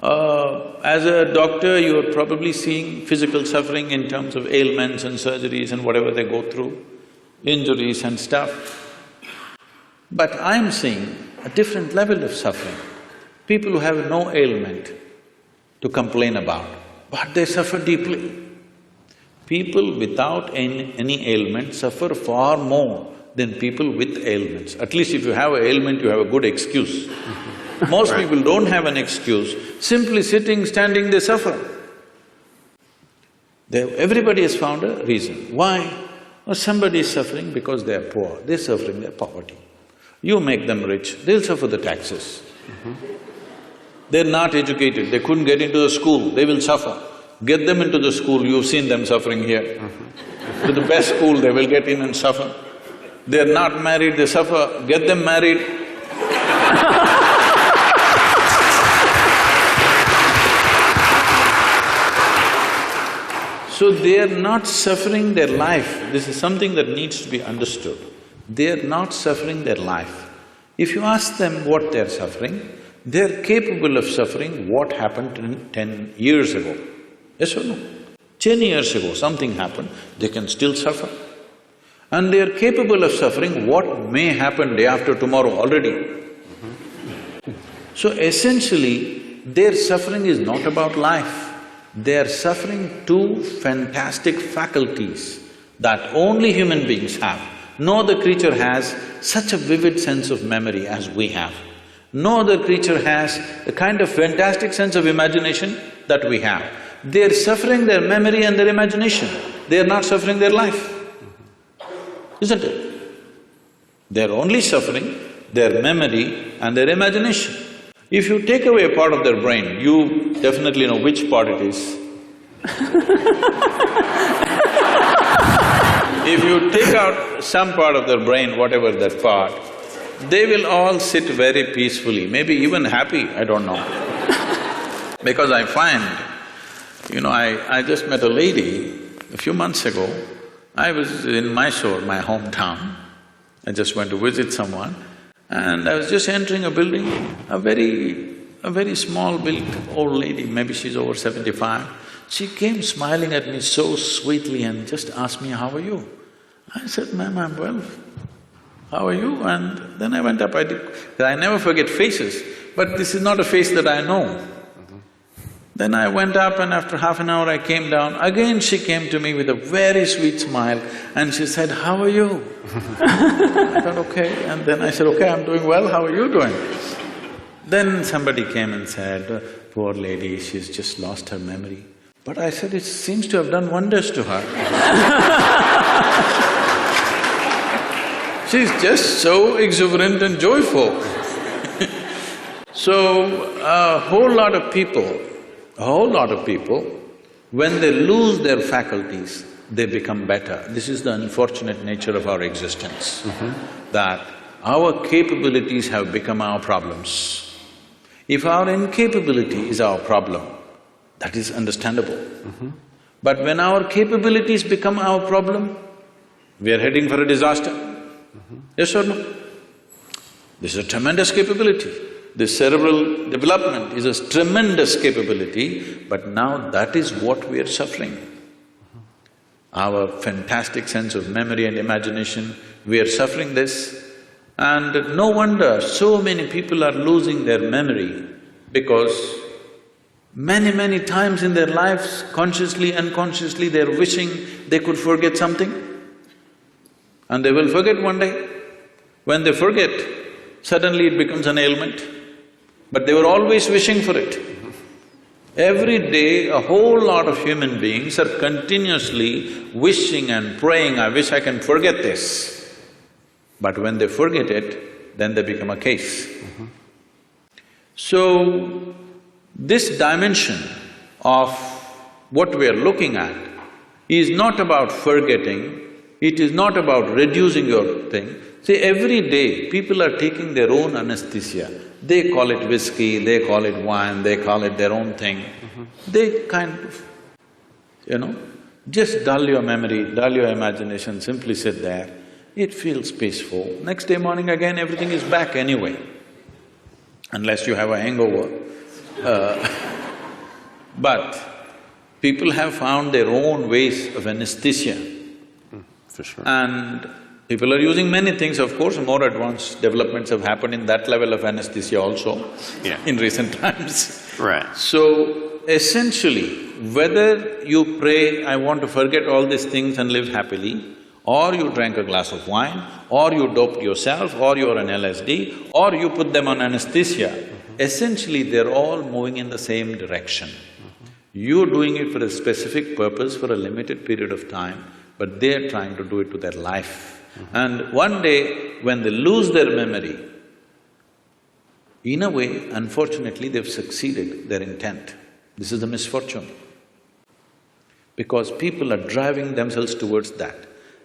As a doctor, you're probably seeing physical suffering in terms of ailments and surgeries and whatever they go through, injuries and stuff. But I'm seeing a different level of suffering. People who have no ailment to complain about, but they suffer deeply. People without any ailment suffer far more than people with ailments. At least if you have an ailment, you have a good excuse. Most people don't have an excuse. Simply sitting, standing, they suffer. Everybody has found a reason. Why? Well, somebody is suffering because they are poor, they're suffering their poverty. You make them rich, they'll suffer the taxes. They're not educated, they couldn't get into the school, they will suffer. Get them into the school, you've seen them suffering here. To the best school, they will get in and suffer. They're not married, they suffer, get them married. So they are not suffering their life. This is something that needs to be understood. They are not suffering their life. If you ask them what they're suffering, they're capable of suffering what happened 10 years ago. Yes or no? 10 years ago something happened, they can still suffer. And they are capable of suffering what may happen day after tomorrow already. So essentially, their suffering is not about life. They are suffering two fantastic faculties that only human beings have. No other creature has such a vivid sense of memory as we have. No other creature has the kind of fantastic sense of imagination that we have. They're suffering their memory and their imagination, they're not suffering their life, isn't it? They're only suffering their memory and their imagination. If you take away a part of their brain, you definitely know which part it is. If you take out some part of their brain, whatever that part, they will all sit very peacefully, maybe even happy, I don't know. Because I find, I just met a lady a few months ago. I was in Mysore, my hometown. I just went to visit someone and I was just entering a building, a very small-built old lady, maybe she's over 75. She came smiling at me so sweetly and just asked me, "How are you?" I said, "Ma'am, I'm well. How are you?" And then I went up, I never forget faces, but this is not a face that I know. Then I went up and after half an hour I came down, again she came to me with a very sweet smile and she said, "How are you?" I thought, okay, and then I said, "Okay, I'm doing well, how are you doing?" Then somebody came and said, "Poor lady, she's just lost her memory." But I said, "It seems to have done wonders to her." She's just so exuberant and joyful. So, a whole lot of people, when they lose their faculties, they become better. This is the unfortunate nature of our existence, that our capabilities have become our problems. If our incapability is our problem, that is understandable. But when our capabilities become our problem, we are heading for a disaster. Yes or no? This is a tremendous capability. This cerebral development is a tremendous capability, but now that is what we are suffering. Our fantastic sense of memory and imagination, we are suffering this. And no wonder so many people are losing their memory because many times in their lives, consciously, unconsciously, they're wishing they could forget something. And they will forget one day. When they forget, suddenly it becomes an ailment. But they were always wishing for it. Every day, a whole lot of human beings are continuously wishing and praying, "I wish I can forget this." But when they forget it, then they become a case. So, this dimension of what we are looking at is not about forgetting, it is not about reducing your thing. See, every day people are taking their own anesthesia. They call it whiskey, they call it wine, they call it their own thing. They kind of, Just dull your memory, dull your imagination, simply sit there, it feels peaceful. Next day morning again, everything is back anyway, unless you have a hangover. But people have found their own ways of anesthesia. For sure. And people are using many things, of course, more advanced developments have happened in that level of anesthesia also in recent times. Right. So, essentially, whether you pray, I want to forget all these things and live happily, or you drank a glass of wine, or you doped yourself, or you're on LSD, or you put them on anesthesia, essentially they're all moving in the same direction. You're doing it for a specific purpose for a limited period of time, but they're trying to do it to their life. And one day, when they lose their memory, in a way, unfortunately, they've succeeded their intent. This is the misfortune. Because people are driving themselves towards that.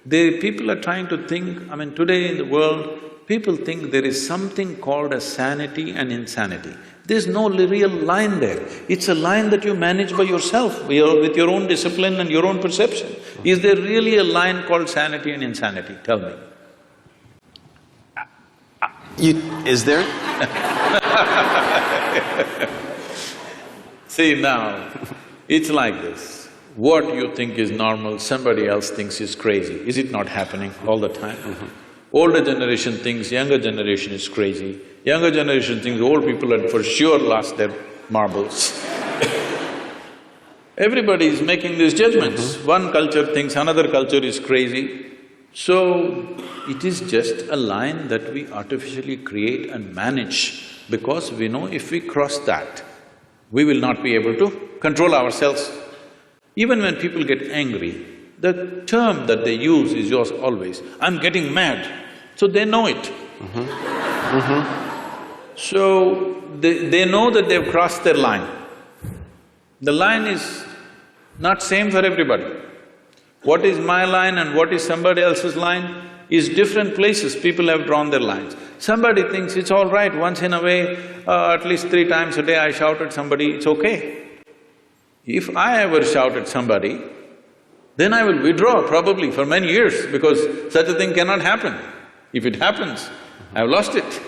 People are trying to think, I mean, today in the world, people think there is something called as sanity and insanity. There's no real line there. It's a line that you manage by yourself, with your own discipline and your own perception. Is there really a line called sanity and insanity? Tell me. Is there? See now, it's like this. What you think is normal, somebody else thinks is crazy. Is it not happening all the time? Older generation thinks younger generation is crazy. Younger generation thinks old people had for sure lost their marbles. Everybody is making these judgments. One culture thinks another culture is crazy. So, it is just a line that we artificially create and manage because we know if we cross that, we will not be able to control ourselves. Even when people get angry, the term that they use is yours always, I'm getting mad, so they know it. So, they know that they've crossed their line. The line is not same for everybody. What is my line and what is somebody else's line is different places people have drawn their lines. Somebody thinks it's all right, once in a way, at least 3 times a day I shout at somebody, it's okay. If I ever shout at somebody, then I will withdraw probably for many years because such a thing cannot happen. If it happens, I've lost it.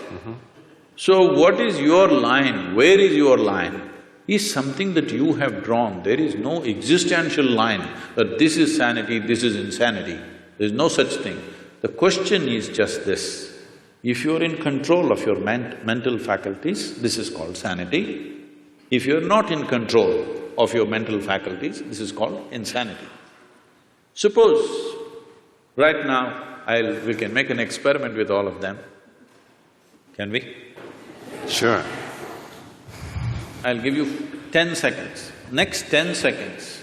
So what is your line, where is your line, is something that you have drawn. There is no existential line that this is sanity, this is insanity. There is no such thing. The question is just this, if you're in control of your mental faculties, this is called sanity. If you're not in control of your mental faculties, this is called insanity. Suppose, right now, we can make an experiment with all of them. Can we? Sure. I'll give you 10 seconds. Next 10 seconds,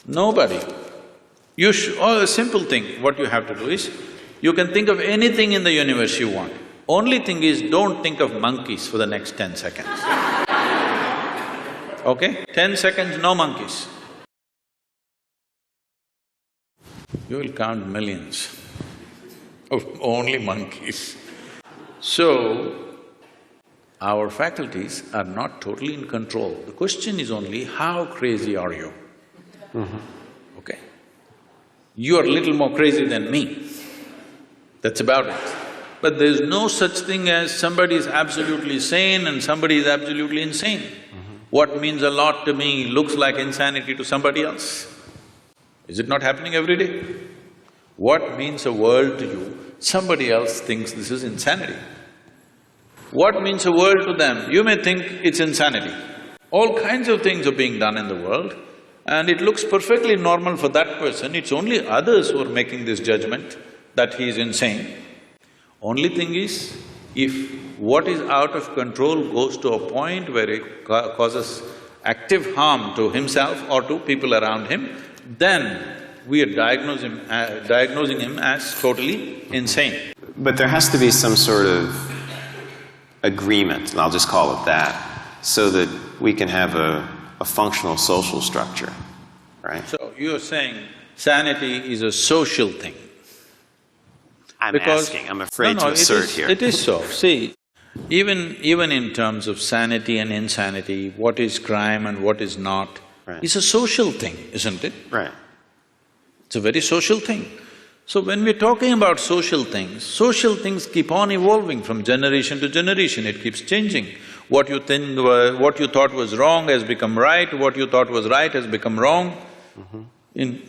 nobody… a simple thing, what you have to do is, you can think of anything in the universe you want. Only thing is, don't think of monkeys for the next 10 seconds. Okay? 10 seconds, no monkeys. You will count millions of only monkeys. So, our faculties are not totally in control. The question is only, how crazy are you? Okay? You are a little more crazy than me. That's about it. But there's no such thing as somebody is absolutely sane and somebody is absolutely insane. What means a lot to me looks like insanity to somebody else. Is it not happening every day? What means a world to you, somebody else thinks this is insanity. What means a world to them, you may think it's insanity. All kinds of things are being done in the world and it looks perfectly normal for that person, it's only others who are making this judgment that he is insane. Only thing is, if what is out of control goes to a point where it causes active harm to himself or to people around him, then we are diagnosing him as totally insane. But there has to be some sort of agreement, and I'll just call it that, so that we can have a functional social structure, right? So, you're saying sanity is a social thing. I'm asking, I'm afraid to assert here. It is so. See, even in terms of sanity and insanity, what is crime and what is not, Right. is a social thing, isn't it? Right. It's a very social thing. So when we're talking about social things keep on evolving from generation to generation, it keeps changing. What you think… what you thought was wrong has become right, what you thought was right has become wrong. In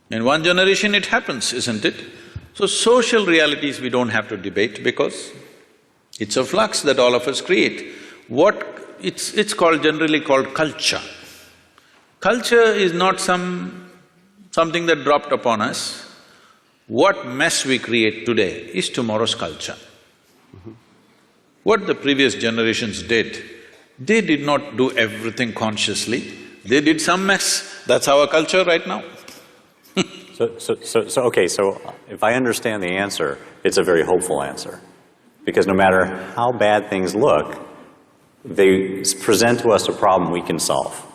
one generation it happens, isn't it? So social realities we don't have to debate because it's a flux that all of us create. It's generally called culture. Culture is not something that dropped upon us. What mess we create today is tomorrow's culture. What the previous generations did, they did not do everything consciously, they did some mess. That's our culture right now. Okay, so if I understand the answer, it's a very hopeful answer. Because no matter how bad things look, they present to us a problem we can solve.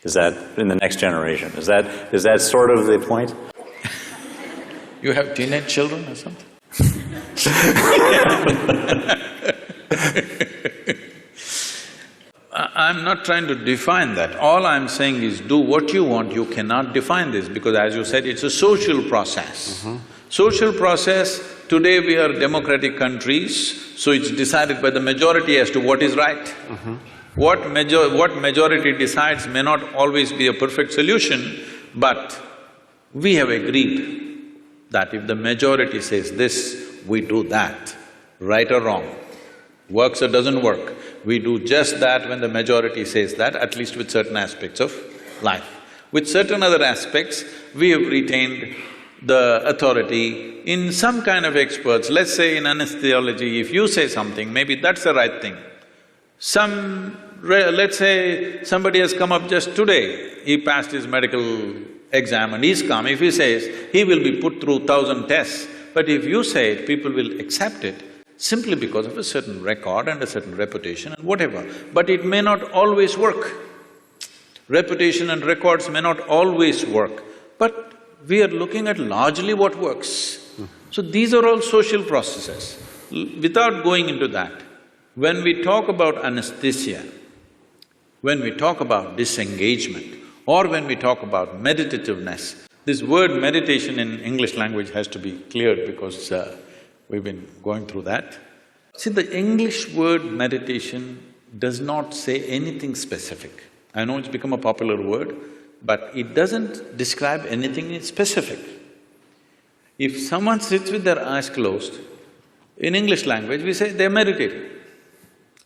Is that in the next generation? Is that sort of the point? You have teenage children or something? I'm not trying to define that. All I'm saying is do what you want, you cannot define this because as you said, it's a social process. Social process, today we are democratic countries, so it's decided by the majority as to what is right. What majority decides may not always be a perfect solution, but we have agreed that if the majority says this, we do that, right or wrong. Works or doesn't work, we do just that when the majority says that, at least with certain aspects of life. With certain other aspects, we have retained the authority in some kind of experts. Let's say in anesthesiology, if you say something, maybe that's the right thing. Let's say somebody has come up just today, he passed his medical exam and he's come, if he says, he will be put through 1,000 tests, but if you say it, people will accept it simply because of a certain record and a certain reputation and whatever. But it may not always work. Reputation and records may not always work, but we are looking at largely what works. So these are all social processes. Without going into that, when we talk about anesthesia, when we talk about disengagement, or when we talk about meditativeness, this word meditation in English language has to be cleared because we've been going through that. See, the English word meditation does not say anything specific. I know it's become a popular word, but it doesn't describe anything specific. If someone sits with their eyes closed, in English language we say they're meditating.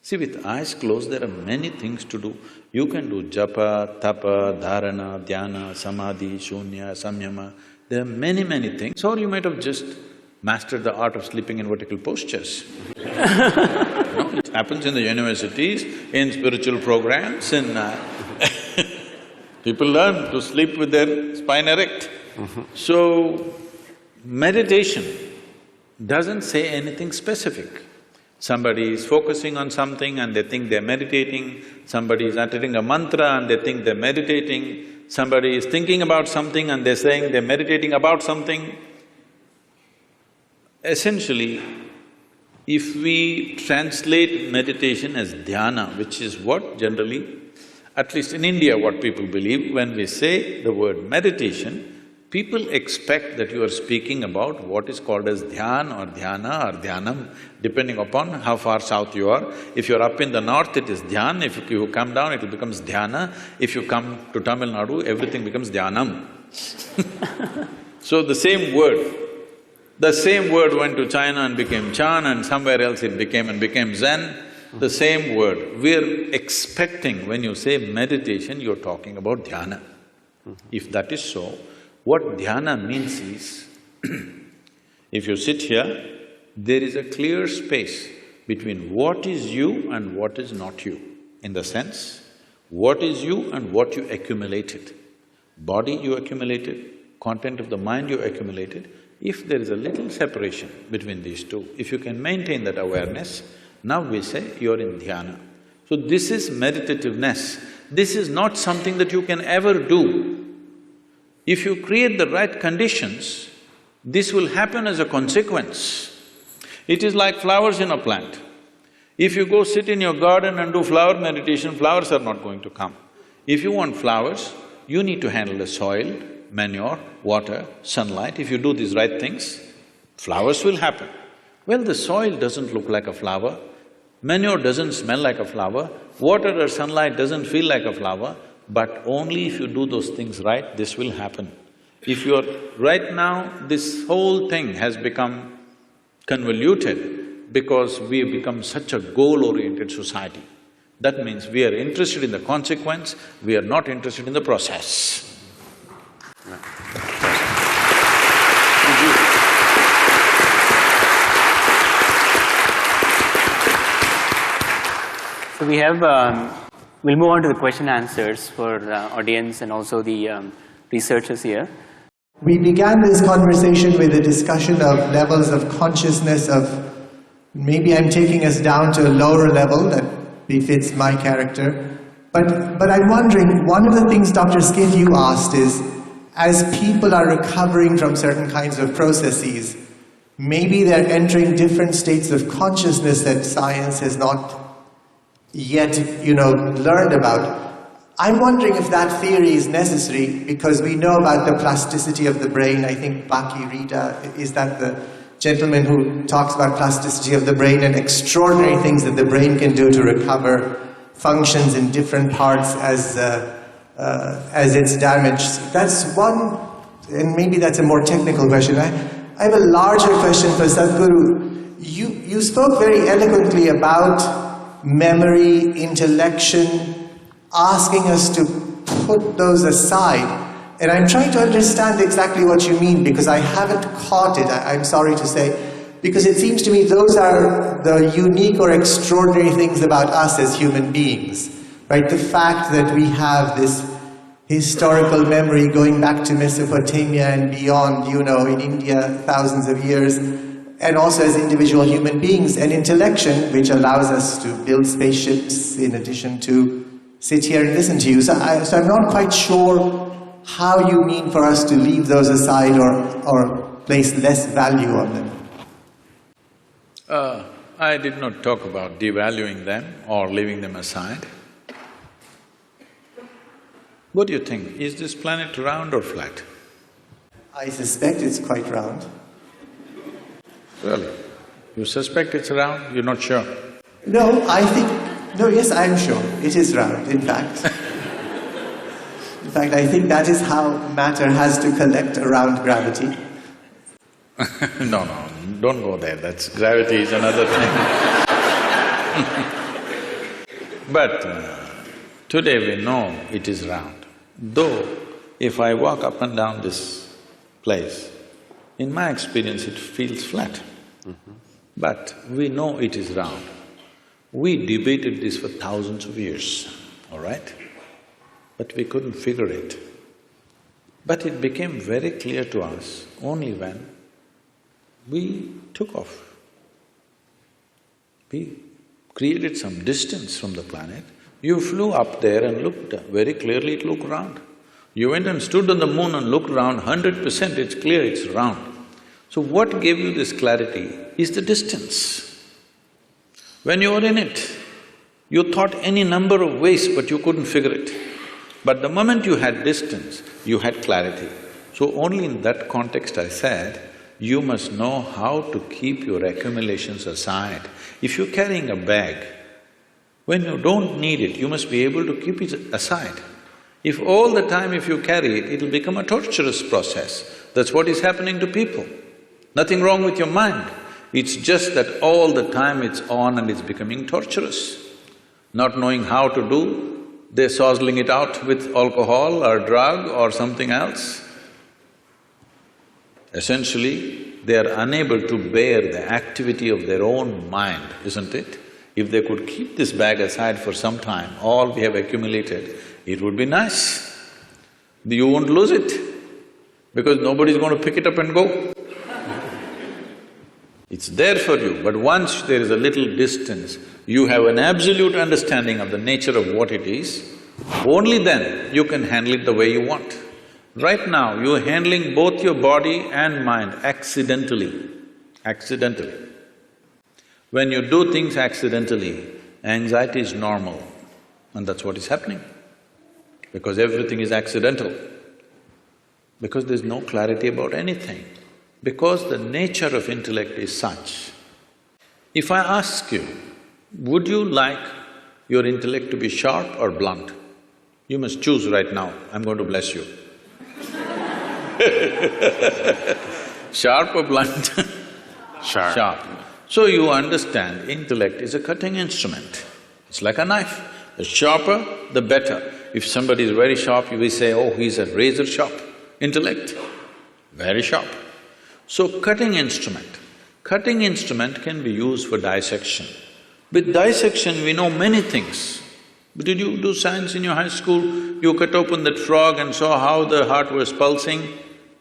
See, with eyes closed, there are many things to do. You can do japa, tapa, dharana, dhyana, samadhi, shunya, samyama. There are many things. Or you might have just mastered the art of sleeping in vertical postures. It happens in the universities, in spiritual programs, people learn to sleep with their spine erect. So, meditation doesn't say anything specific. Somebody is focusing on something and they think they're meditating, somebody is uttering a mantra and they think they're meditating, somebody is thinking about something and they're saying they're meditating about something. Essentially, if we translate meditation as dhyana, which is what generally, at least in India, what people believe, when we say the word meditation, people expect that you are speaking about what is called as dhyan or dhyana or dhyanam, depending upon how far south you are. If you're up in the north, it is dhyan, if you come down, it becomes dhyana. If you come to Tamil Nadu, everything becomes dhyanam. So the same word went to China and became Chan, and somewhere else it became Zen. The same word. We're expecting when you say meditation, you're talking about dhyana. If that is so, what dhyana means is, if you sit here, there is a clear space between what is you and what is not you. In the sense, what is you and what you accumulated. Body you accumulated, content of the mind you accumulated. If there is a little separation between these two, if you can maintain that awareness, now we say you're in dhyana. So this is meditativeness. This is not something that you can ever do. If you create the right conditions, this will happen as a consequence. It is like flowers in a plant. If you go sit in your garden and do flower meditation, flowers are not going to come. If you want flowers, you need to handle the soil, manure, water, sunlight, if you do these right things, flowers will happen. Well, the soil doesn't look like a flower, manure doesn't smell like a flower, water or sunlight doesn't feel like a flower, but only if you do those things right, this will happen. If you're… right now, this whole thing has become convoluted because we have become such a goal-oriented society. That means we are interested in the consequence, we are not interested in the process. So we have… we'll move on to the question answers for the audience and also the researchers here. We began this conversation with a discussion of levels of consciousness of… maybe I'm taking us down to a lower level that befits my character. But I'm wondering, one of the things Dr. Skiff you asked is, as people are recovering from certain kinds of processes, maybe they're entering different states of consciousness that science has not yet, learned about. I'm wondering if that theory is necessary, because we know about the plasticity of the brain. I think Baki Rita, is that the gentleman who talks about plasticity of the brain and extraordinary things that the brain can do to recover functions in different parts as it's damaged. That's one, and maybe that's a more technical question. I have a larger question for Sadhguru. You spoke very eloquently about memory, intellection, asking us to put those aside. And I'm trying to understand exactly what you mean, because I haven't caught it, I'm sorry to say, because it seems to me those are the unique or extraordinary things about us as human beings, right? The fact that we have this historical memory going back to Mesopotamia and beyond, in India, thousands of years, and also as individual human beings, and intellection, which allows us to build spaceships in addition to sit here and listen to you. So I'm not quite sure how you mean for us to leave those aside or place less value on them. I did not talk about devaluing them or leaving them aside. What do you think? Is this planet round or flat? I suspect it's quite round. Really? You suspect it's round? You're not sure? No, yes, I'm sure. It is round, in fact. In fact, I think that is how matter has to collect around gravity. No, don't go there, gravity is another thing. But today we know it is round. Though, if I walk up and down this place, in my experience it feels flat. But we know it is round. We debated this for thousands of years, all right? But we couldn't figure it. But it became very clear to us only when we took off. We created some distance from the planet. You flew up there and looked, very clearly it looked round. You went and stood on the moon and looked round, 100% it's clear it's round. So what gave you this clarity is the distance. When you were in it, you thought any number of ways but you couldn't figure it. But the moment you had distance, you had clarity. So only in that context I said, you must know how to keep your accumulations aside. If you're carrying a bag, when you don't need it, you must be able to keep it aside. If all the time if you carry it, it'll become a torturous process. That's what is happening to people. Nothing wrong with your mind. It's just that all the time it's on and it's becoming torturous. Not knowing how to do, they're sozzling it out with alcohol or drug or something else. Essentially, they are unable to bear the activity of their own mind, isn't it? If they could keep this bag aside for some time, all we have accumulated, it would be nice. You won't lose it, because nobody's going to pick it up and go. It's there for you, but once there is a little distance, you have an absolute understanding of the nature of what it is, only then you can handle it the way you want. Right now, you're handling both your body and mind accidentally. When you do things accidentally, anxiety is normal, and that's what is happening, because everything is accidental. Because there's no clarity about anything. Because the nature of intellect is such. If I ask you, would you like your intellect to be sharp or blunt? You must choose right now, I'm going to bless you. Sharp or blunt? Sharp. Sharp. So you understand, intellect is a cutting instrument. It's like a knife. The sharper, the better. If somebody is very sharp, you will say, oh, he's a razor sharp. Intellect, very sharp. So cutting instrument. Cutting instrument can be used for dissection. With dissection, we know many things. Did you do science in your high school? You cut open that frog and saw how the heart was pulsing.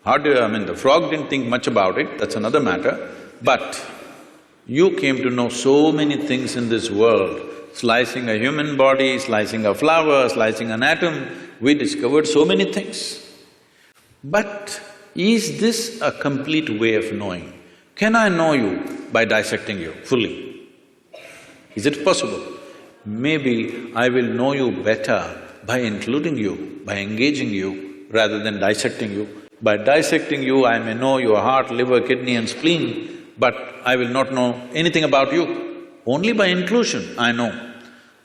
The frog didn't think much about it, that's another matter. But you came to know so many things in this world. Slicing a human body, slicing a flower, slicing an atom, we discovered so many things. But is this a complete way of knowing? Can I know you by dissecting you fully? Is it possible? Maybe I will know you better by including you, by engaging you, rather than dissecting you. By dissecting you, I may know your heart, liver, kidney and spleen, but I will not know anything about you. Only by inclusion I know.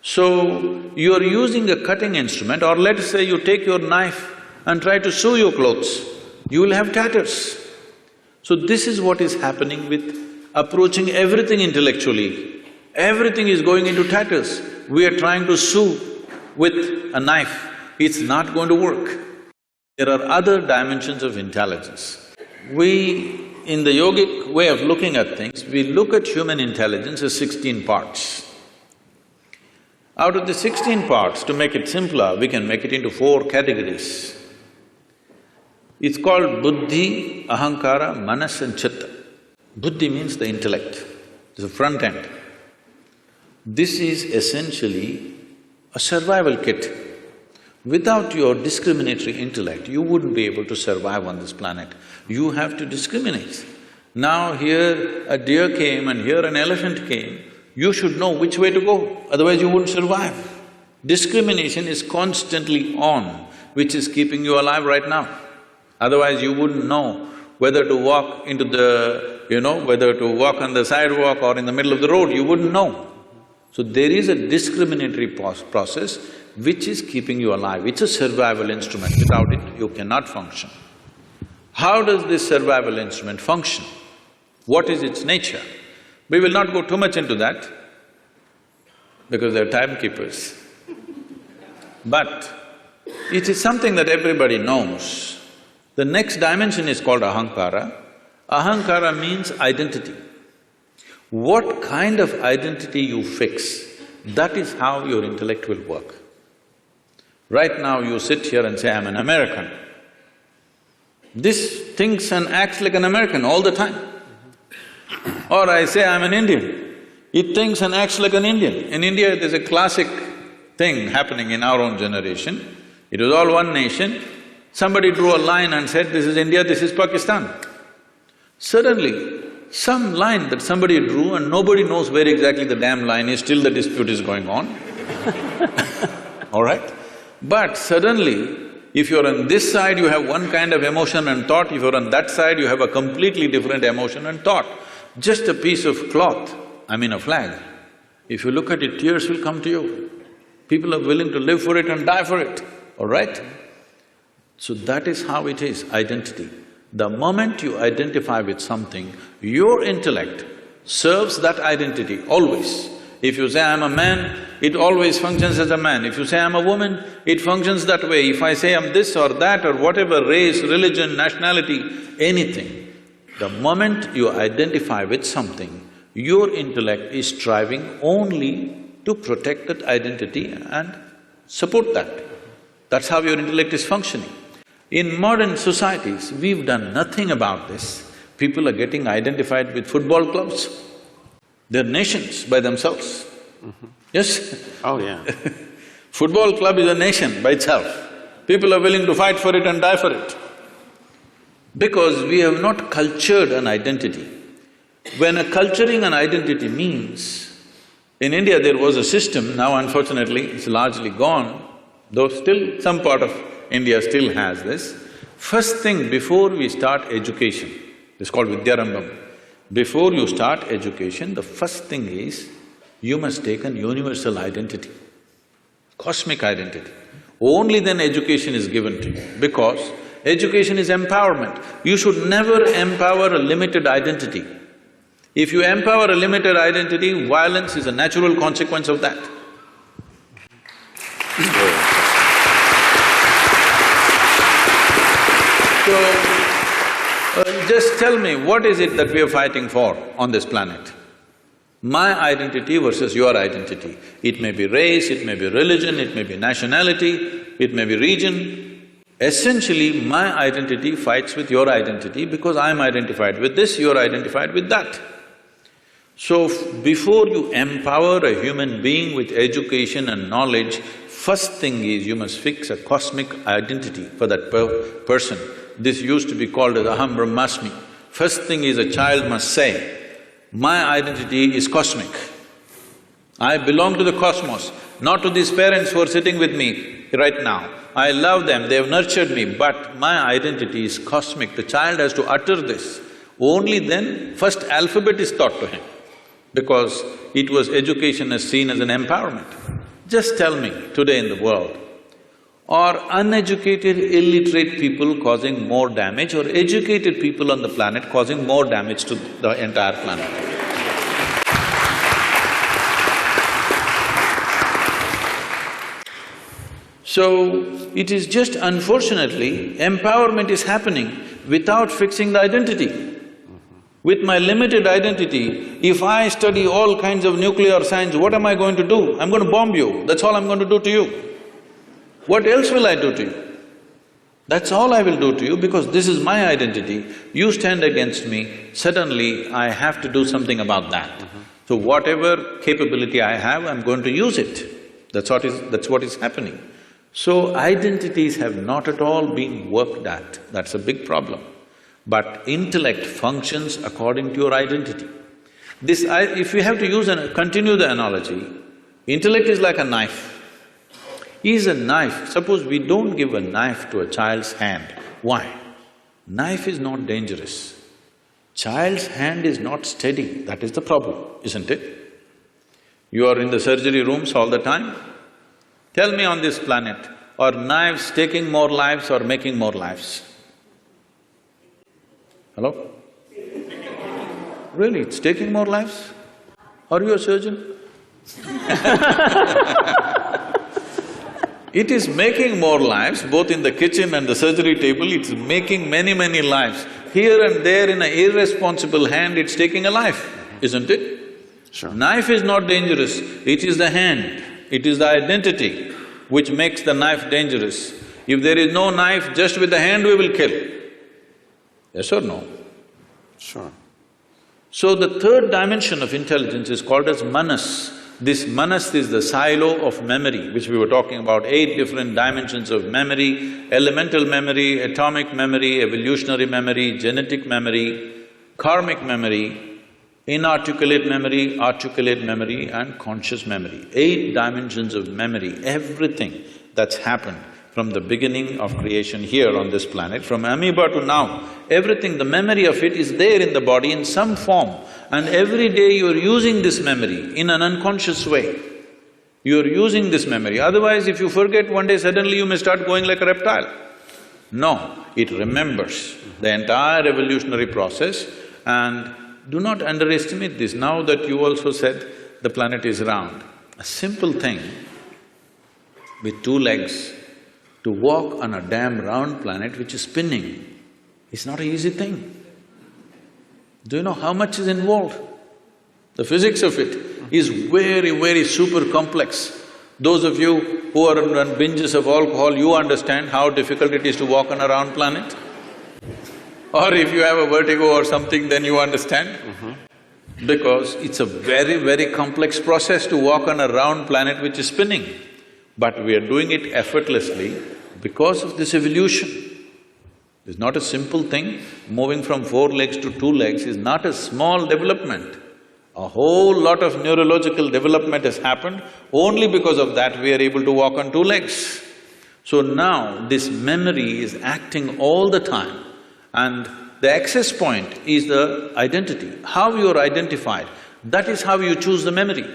So, you are using a cutting instrument, or let's say you take your knife and try to sew your clothes, you will have tatters. So this is what is happening with approaching everything intellectually. Everything is going into tatters. We are trying to sew with a knife, it's not going to work. There are other dimensions of intelligence. In the yogic way of looking at things, we look at human intelligence as 16 parts. Out of the 16 parts, to make it simpler, we can make it into 4 categories. It's called buddhi, ahankara, manas and chitta. Buddhi means the intellect, it's the front end. This is essentially a survival kit. Without your discriminatory intellect, you wouldn't be able to survive on this planet. You have to discriminate. Now here a deer came and here an elephant came, you should know which way to go, otherwise you wouldn't survive. Discrimination is constantly on, which is keeping you alive right now. Otherwise you wouldn't know whether to walk into whether to walk on the sidewalk or in the middle of the road, you wouldn't know. So there is a discriminatory process which is keeping you alive. It's a survival instrument. Without it, you cannot function. How does this survival instrument function? What is its nature? We will not go too much into that because they're timekeepers. But it is something that everybody knows. The next dimension is called ahankara. Ahankara means identity. What kind of identity you fix, that is how your intellect will work. Right now you sit here and say, I'm an American. This thinks and acts like an American all the time. Or I say, I'm an Indian. It thinks and acts like an Indian. In India, there's a classic thing happening in our own generation. It was all one nation. Somebody drew a line and said, this is India, this is Pakistan. Suddenly, some line that somebody drew and nobody knows where exactly the damn line is, still the dispute is going on. All right? But suddenly, if you're on this side, you have one kind of emotion and thought, if you're on that side, you have a completely different emotion and thought. Just a piece of cloth, a flag, if you look at it, tears will come to you. People are willing to live for it and die for it, all right? So that is how it is, identity. The moment you identify with something, your intellect serves that identity always. If you say, I'm a man, it always functions as a man. If you say, I'm a woman, it functions that way. If I say I'm this or that or whatever, race, religion, nationality, anything, the moment you identify with something, your intellect is striving only to protect that identity and support that. That's how your intellect is functioning. In modern societies, we've done nothing about this. People are getting identified with football clubs. They're nations by themselves. Yes? Oh, yeah. Football club is a nation by itself. People are willing to fight for it and die for it. Because we have not cultured an identity. When a culturing an identity means, in India there was a system, now unfortunately it's largely gone, though still some part of India still has this. First thing before we start education, it's called Vidyarambham. Before you start education, the first thing is, you must take an universal identity, cosmic identity. Only then education is given to you, because education is empowerment. You should never empower a limited identity. If you empower a limited identity, violence is a natural consequence of that. So, just tell me, what is it that we are fighting for on this planet? My identity versus your identity. It may be race, it may be religion, it may be nationality, it may be region. Essentially, my identity fights with your identity because I'm identified with this, you're identified with that. So, before you empower a human being with education and knowledge, first thing is you must fix a cosmic identity for that person. This used to be called as Aham Brahmasmi. First thing is a child must say, my identity is cosmic. I belong to the cosmos, not to these parents who are sitting with me right now. I love them, they have nurtured me, but my identity is cosmic. The child has to utter this. Only then, first alphabet is taught to him, because it was education as seen as an empowerment. Just tell me, today in the world, are uneducated, illiterate people causing more damage, or educated people on the planet causing more damage to the entire planet? So, it is just unfortunately, empowerment is happening without fixing the identity. With my limited identity, if I study all kinds of nuclear science, what am I going to do? I'm going to bomb you, that's all I'm going to do to you. What else will I do to you? That's all I will do to you because this is my identity. You stand against me, suddenly I have to do something about that. So whatever capability I have, I'm going to use it. That's what is happening. So identities have not at all been worked at, that's a big problem. But intellect functions according to your identity. If we have to continue the analogy, intellect is like a knife. Is a knife, suppose we don't give a knife to a child's hand. Why? Knife is not dangerous. Child's hand is not steady, that is the problem, isn't it? You are in the surgery rooms all the time. Tell me on this planet, are knives taking more lives or making more lives? Hello? Really, it's taking more lives? Are you a surgeon? It is making more lives, both in the kitchen and the surgery table, it's making many, many lives. Here and there in an irresponsible hand, it's taking a life, isn't it? Sure. Knife is not dangerous, it is the hand, it is the identity which makes the knife dangerous. If there is no knife, just with the hand we will kill. Yes or no? Sure. So the third dimension of intelligence is called as manas. This manas is the silo of memory, which we were talking about, 8 different dimensions of memory: elemental memory, atomic memory, evolutionary memory, genetic memory, karmic memory, inarticulate memory, articulate memory and conscious memory. 8 dimensions of memory, everything that's happened from the beginning of creation here on this planet, from amoeba to now, everything, the memory of it is there in the body in some form. And every day you're using this memory in an unconscious way. You're using this memory, otherwise if you forget one day, suddenly you may start going like a reptile. No, it remembers the entire evolutionary process, and do not underestimate this. Now that you also said the planet is round, a simple thing with 2 legs, to walk on a damn round planet which is spinning, is not an easy thing. Do you know how much is involved? The physics of it is very, very super complex. Those of you who are on binges of alcohol, you understand how difficult it is to walk on a round planet. Or if you have a vertigo or something, then you understand. Because it's a very, very complex process to walk on a round planet which is spinning. But we are doing it effortlessly because of this evolution. It's not a simple thing. Moving from 4 legs to 2 legs is not a small development. A whole lot of neurological development has happened. Only because of that we are able to walk on 2 legs. So now this memory is acting all the time, and the access point is the identity. How you're identified, that is how you choose the memory.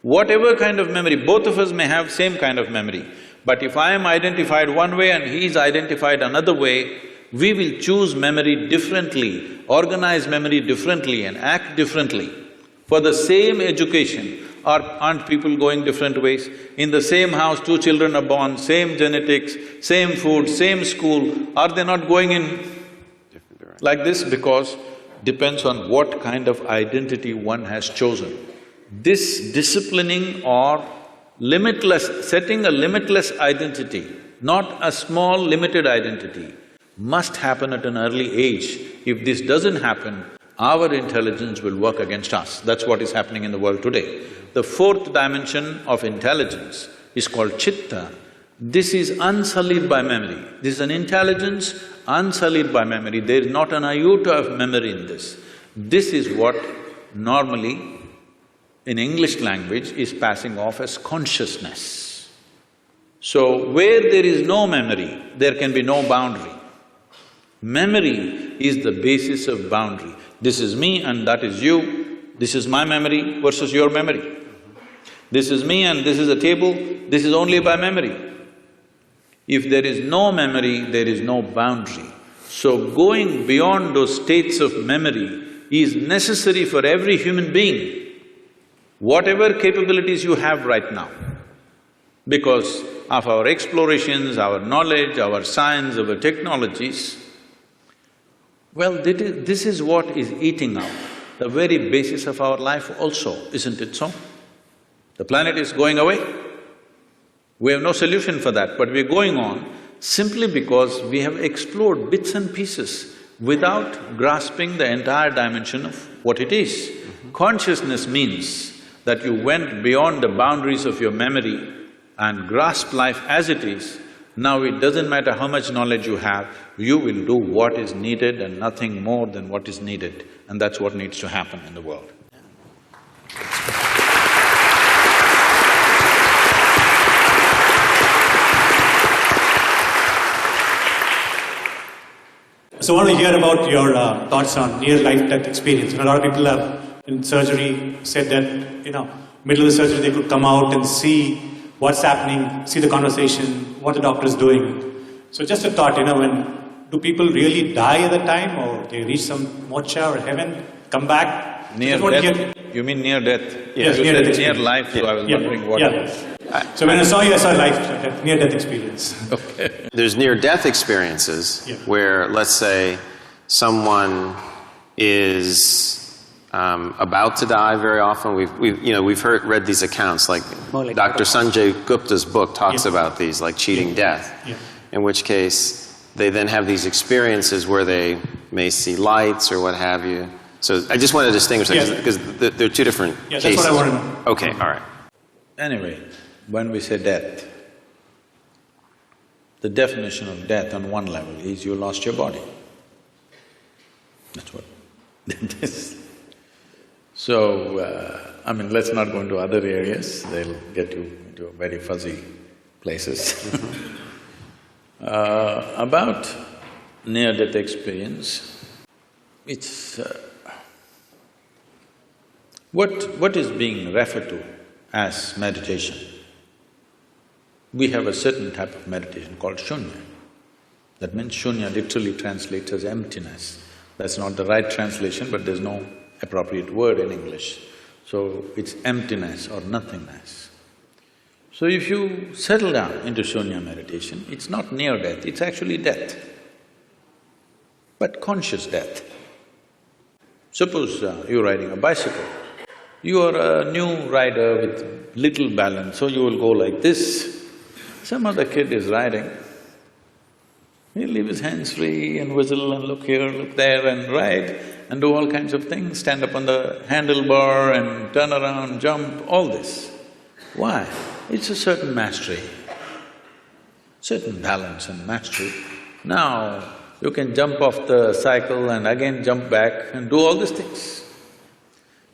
Whatever kind of memory, both of us may have same kind of memory, but if I am identified one way and he is identified another way, we will choose memory differently, organize memory differently and act differently. For the same education, aren't people going different ways? In the same house, two children are born, same genetics, same food, same school, are they not going in like this? Because depends on what kind of identity one has chosen. This disciplining or setting a limitless identity, not a small limited identity, must happen at an early age. If this doesn't happen, our intelligence will work against us. That's what is happening in the world today. The fourth dimension of intelligence is called chitta. This is unsullied by memory. This is an intelligence unsullied by memory. There is not an iota of memory in this. This is what normally in English language is passing off as consciousness. So, where there is no memory, there can be no boundary. Memory is the basis of boundary. This is me and that is you, this is my memory versus your memory. This is me and this is a table, this is only by memory. If there is no memory, there is no boundary. So going beyond those states of memory is necessary for every human being, whatever capabilities you have right now. Because of our explorations, our knowledge, our science, our technologies, well, this is what is eating up the very basis of our life also, isn't it so? The planet is going away. We have no solution for that, but we're going on simply because we have explored bits and pieces without grasping the entire dimension of what it is. Consciousness means that you went beyond the boundaries of your memory and grasped life as it is. Now it doesn't matter how much knowledge you have, you will do what is needed and nothing more than what is needed, and that's what needs to happen in the world. So I want to hear about your thoughts on near-life-death experience. A lot of people have, in surgery, said that, middle of the surgery they could come out and see what's happening, see the conversation, what the doctor is doing. So just a thought, do people really die at the time, or they reach some moksha or heaven, come back? Near death? You mean near death? Yes, you near said death. near life, so I was wondering what… So when I saw you, I saw life, near-death experience. Okay. There's near-death experiences where, let's say, someone is about to die very often. We've read these accounts, like Dr. Sanjay Gupta's book talks about these, like cheating death, in which case they then have these experiences where they may see lights or what have you. So I just want to distinguish that because they're two different cases. That's what I want to know. Okay, all right. Anyway, when we say death, the definition of death on one level is you lost your body. That's what death is. So, let's not go into other areas, they'll get you into very fuzzy places. About near-death experience, it's… what is being referred to as meditation? We have a certain type of meditation called shunya. That means shunya literally translates as emptiness. That's not the right translation, but there's no appropriate word in English. So it's emptiness or nothingness. So if you settle down into shunya meditation, it's not near death, it's actually death, but conscious death. Suppose you're riding a bicycle, you are a new rider with little balance, so you will go like this. Some other kid is riding, he'll leave his hands free and whistle and look here, look there and ride and do all kinds of things, stand up on the handlebar and turn around, jump, all this. Why? It's a certain mastery, certain balance and mastery. Now, you can jump off the cycle and again jump back and do all these things.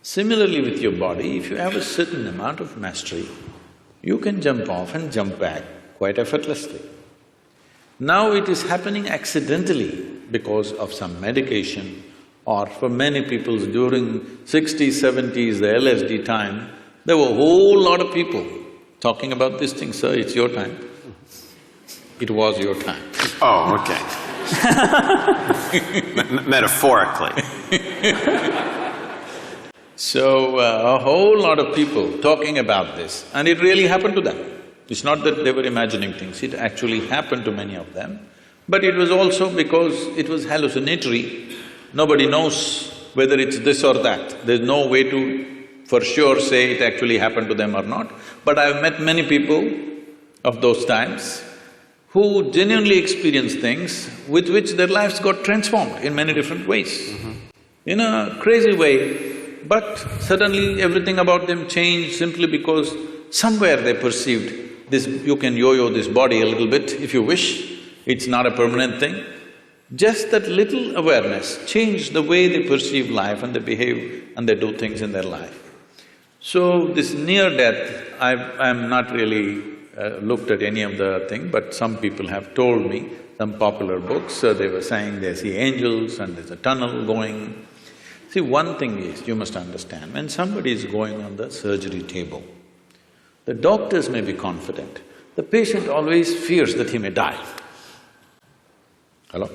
Similarly with your body, if you have a certain amount of mastery, you can jump off and jump back quite effortlessly. Now it is happening accidentally because of some medication, or for many people during 60s, 70s, the LSD time, there were a whole lot of people talking about this thing. Sir, it's your time. It was your time. Oh, okay. Metaphorically. So, a whole lot of people talking about this, and it really happened to them. It's not that they were imagining things, it actually happened to many of them. But it was also because it was hallucinatory. Nobody knows whether it's this or that. There's no way to for sure say it actually happened to them or not. But I've met many people of those times who genuinely experienced things with which their lives got transformed in many different ways. In a crazy way, but suddenly everything about them changed simply because somewhere they perceived this… you can yo-yo this body a little bit if you wish, it's not a permanent thing. Just that little awareness changed the way they perceive life and they behave and they do things in their life. So this near-death, I'm not really looked at any of the thing, but some people have told me, some popular books, they were saying they see angels and there's a tunnel going. See, one thing is, you must understand, when somebody is going on the surgery table, the doctors may be confident, the patient always fears that he may die. Hello?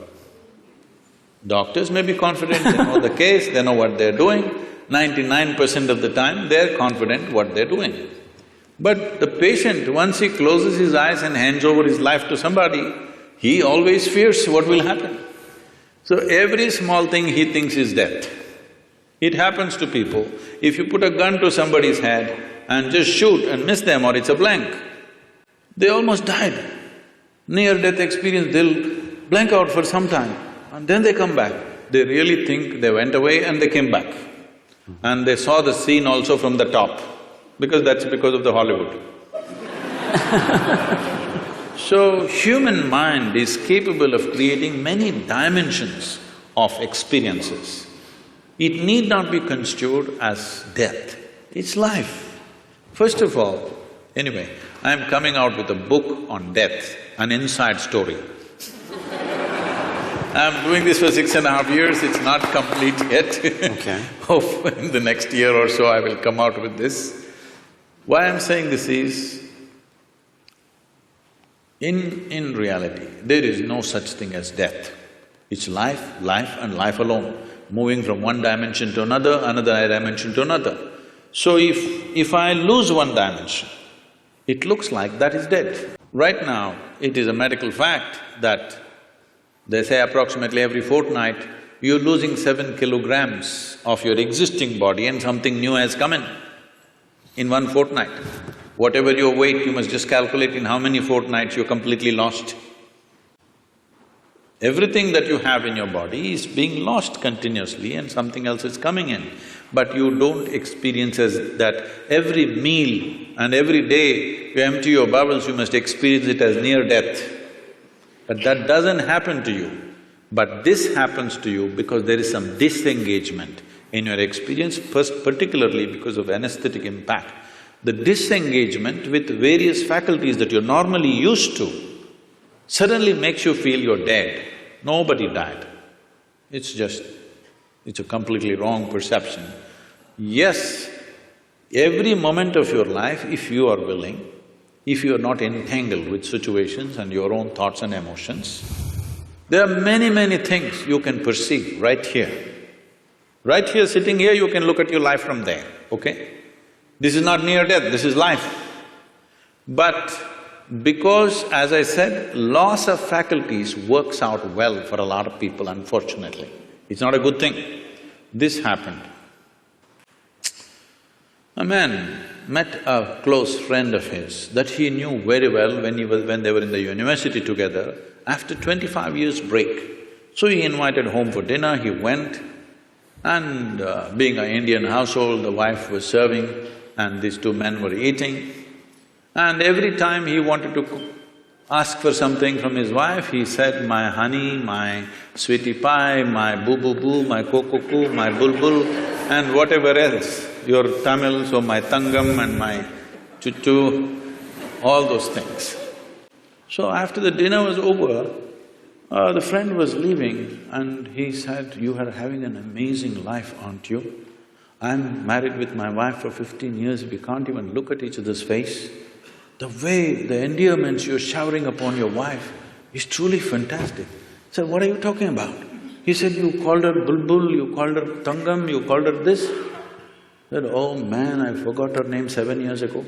Doctors may be confident, they know the case, they know what they're doing. 99% of the time, they're confident what they're doing. But the patient, once he closes his eyes and hands over his life to somebody, he always fears what will happen. So every small thing he thinks is death. It happens to people. If you put a gun to somebody's head and just shoot and miss them or it's a blank, they almost died. Near-death experience, they'll blank out for some time and then they come back. They really think they went away and they came back. And they saw the scene also from the top, because that's because of the Hollywood. So, human mind is capable of creating many dimensions of experiences. It need not be construed as death, it's life. First of all, anyway, I'm coming out with a book on death, an inside story. I'm doing this for 6.5 years, it's not complete yet. Okay. Hope in the next year or so I will come out with this. Why I'm saying this is, in reality, there is no such thing as death. It's life, life and life alone, moving from one dimension to another dimension to another. So if I lose one dimension, it looks like that is dead. Right now, it is a medical fact that they say approximately every fortnight, you're losing 7 kilograms of your existing body and something new has come in 1 fortnight. Whatever your weight, you must just calculate in how many fortnights you're completely lost. Everything that you have in your body is being lost continuously and something else is coming in. But you don't experience as that every meal and every day you empty your bowels, you must experience it as near death. But that doesn't happen to you. But this happens to you because there is some disengagement in your experience, first particularly because of anesthetic impact. The disengagement with various faculties that you're normally used to suddenly makes you feel you're dead. Nobody died. It's a completely wrong perception. Yes, every moment of your life, if you are willing, if you are not entangled with situations and your own thoughts and emotions, there are many things you can perceive right here. Right here, sitting here, you can look at your life from there, okay? This is not near death, this is life. But because, as I said, loss of faculties works out well for a lot of people, unfortunately. It's not a good thing. This happened. A man met a close friend of his that he knew very well when they were in the university together, after 25 years break. So he invited home for dinner, he went, and being an Indian household, the wife was serving and these two men were eating. And every time he wanted to ask for something from his wife, he said, my honey, my sweetie pie, my boo-boo-boo, my koko-koo, my bulbul, and whatever else, your Tamil, so my tangam and my chuchu, all those things. So after the dinner was over, the friend was leaving and he said, "You are having an amazing life, aren't you? I'm married with my wife for 15 years, we can't even look at each other's face. The way, the endearments you're showering upon your wife is truly fantastic." I said, "What are you talking about?" He said, "You called her Bulbul, you called her Tangam, you called her this." I said, "Oh man, I forgot her name 7 years ago."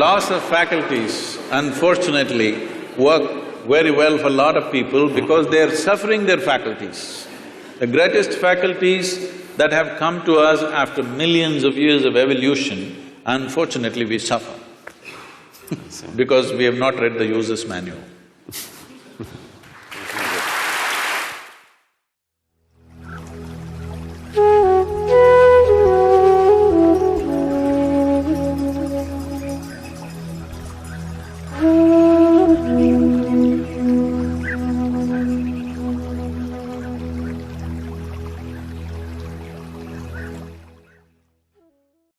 Loss of faculties, unfortunately, work very well for a lot of people because they are suffering their faculties. The greatest faculties that have come to us after millions of years of evolution, unfortunately we suffer because we have not read the user's manual.